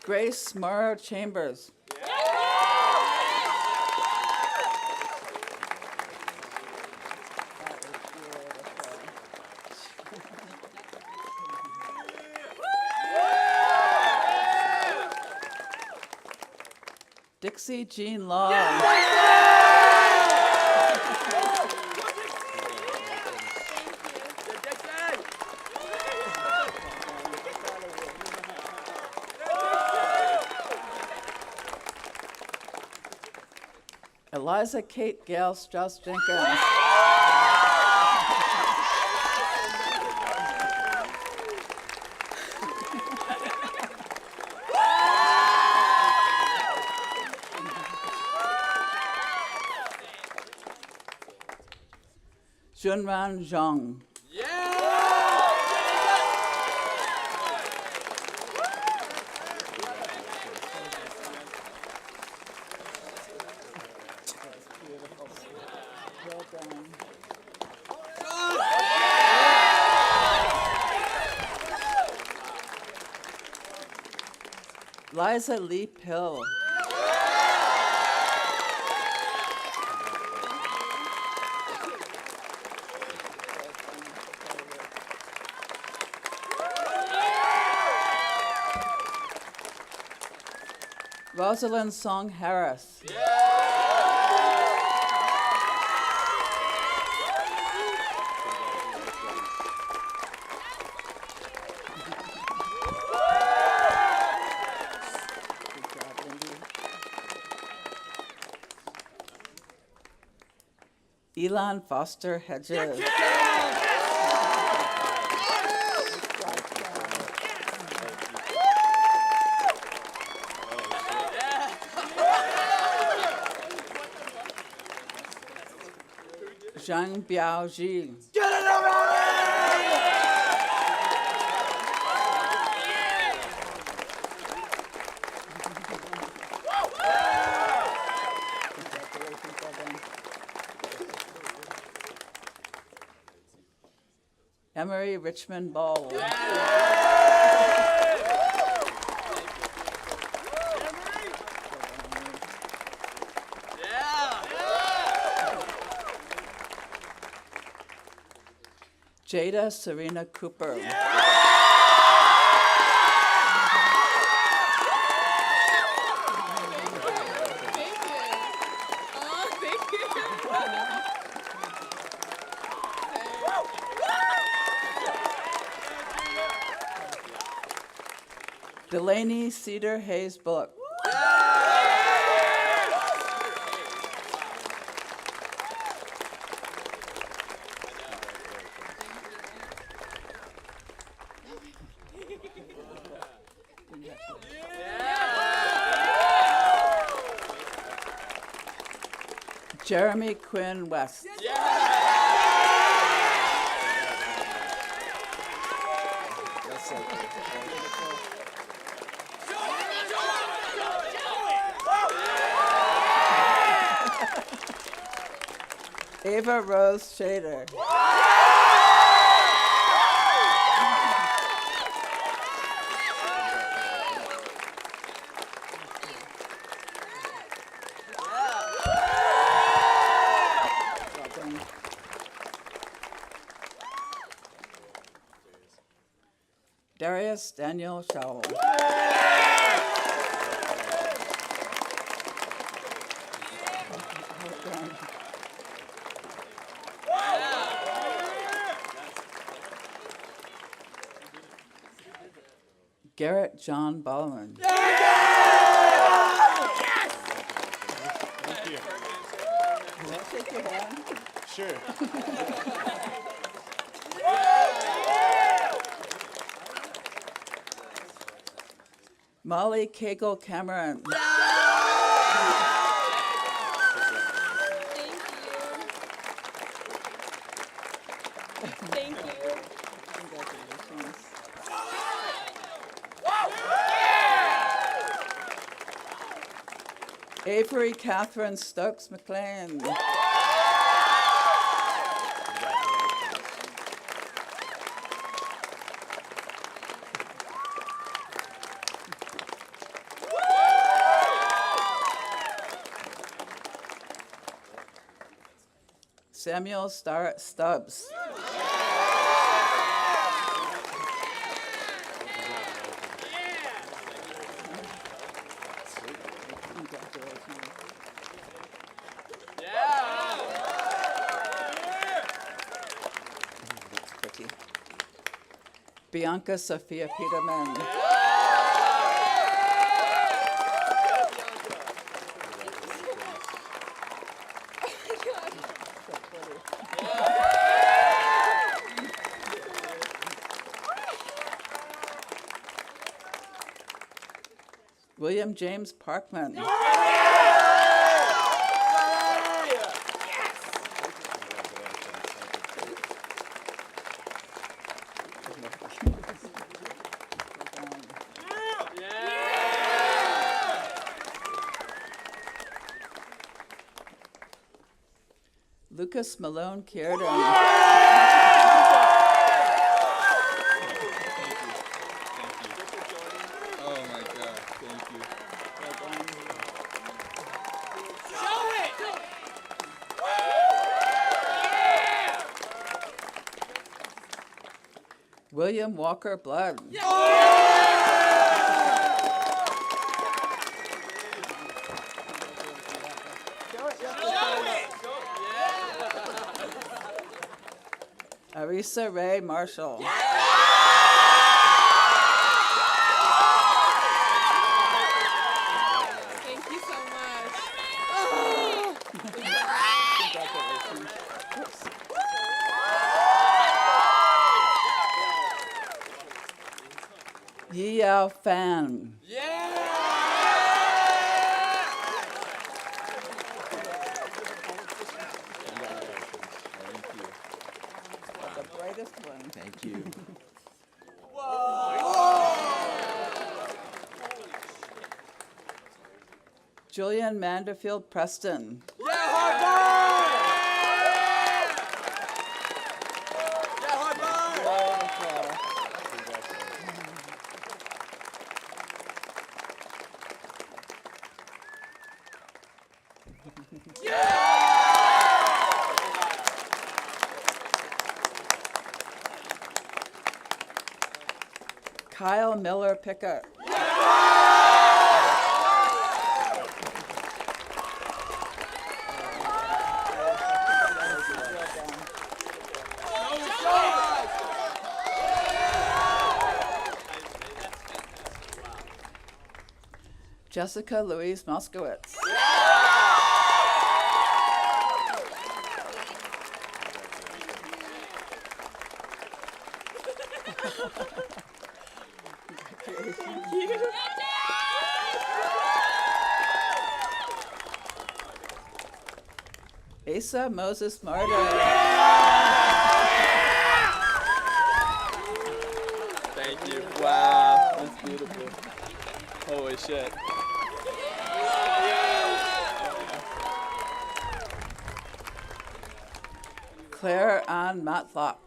Grace Morrow Chambers. Dixie Jean Long. Eliza Kate Gale Strauss Jenkins. Junran Zhang. Liza Lee Pill. Rosalind Song Harris. Elon Foster Hedges. Zhang Biaoji. Emery Richmond Ball. Jada Serena Cooper. Delaney Cedar Hayes Bullock. Jeremy Quinn West. Ava Rose Shader. Darius Daniel Showell. Garrett John Ballman. Shake your hand. Sure. Molly Cagle Cameron. Thank you. Congratulations. Avery Catherine Stokes McLean. Samuel Stubbs. Bianca Sophia Peterman. William James Parkman. Lucas Malone Kierden. Oh my God, thank you. William Walker Blood. Arisa Ray Marshall. Thank you so much. Yi Yao Fan. The brightest one. Thank you. Julian Manderfield Preston. Kyle Miller Pickett. Jessica Louise Moskowitz. Asa Moses Martin. Thank you. Wow, that's beautiful. Holy shit. Claire Ann Matlock.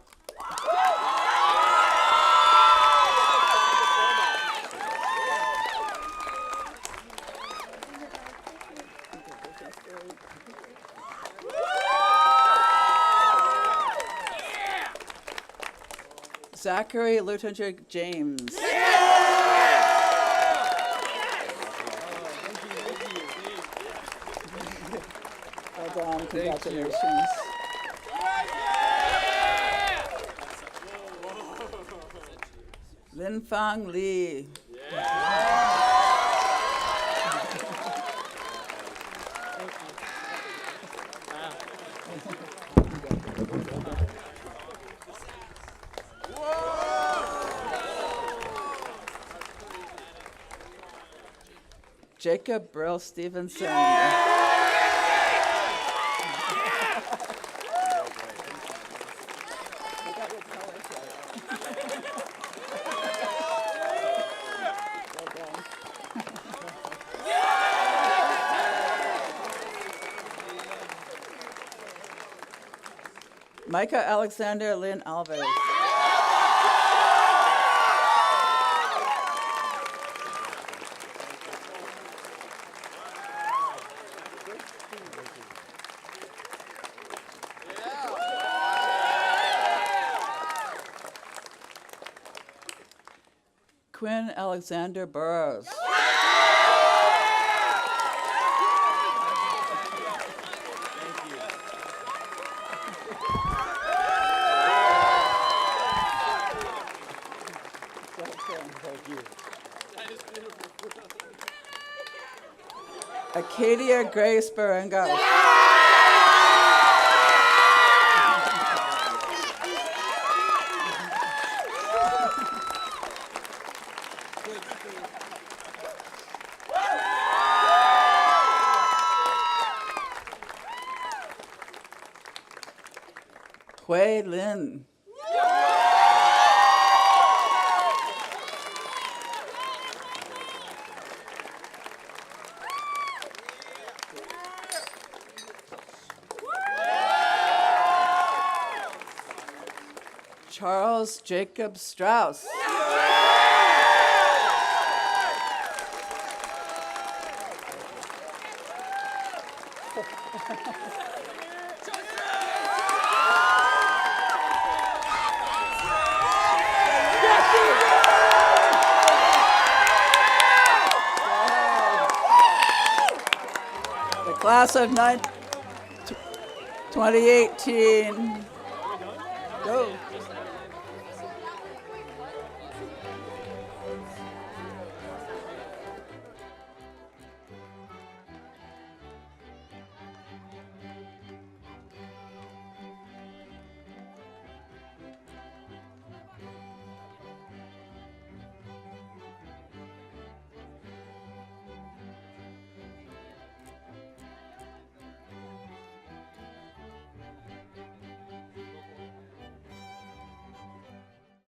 Zachary Lieutenant James. Well done, congratulations. Lin Fang Li. Jacob Brill Stevenson. Mica Alexander Lin-Alves. Quinn Alexander Burrows. Acadia Grace Barrengos. Hui Lin. Charles Jacob Strauss. The class of 2018. Go.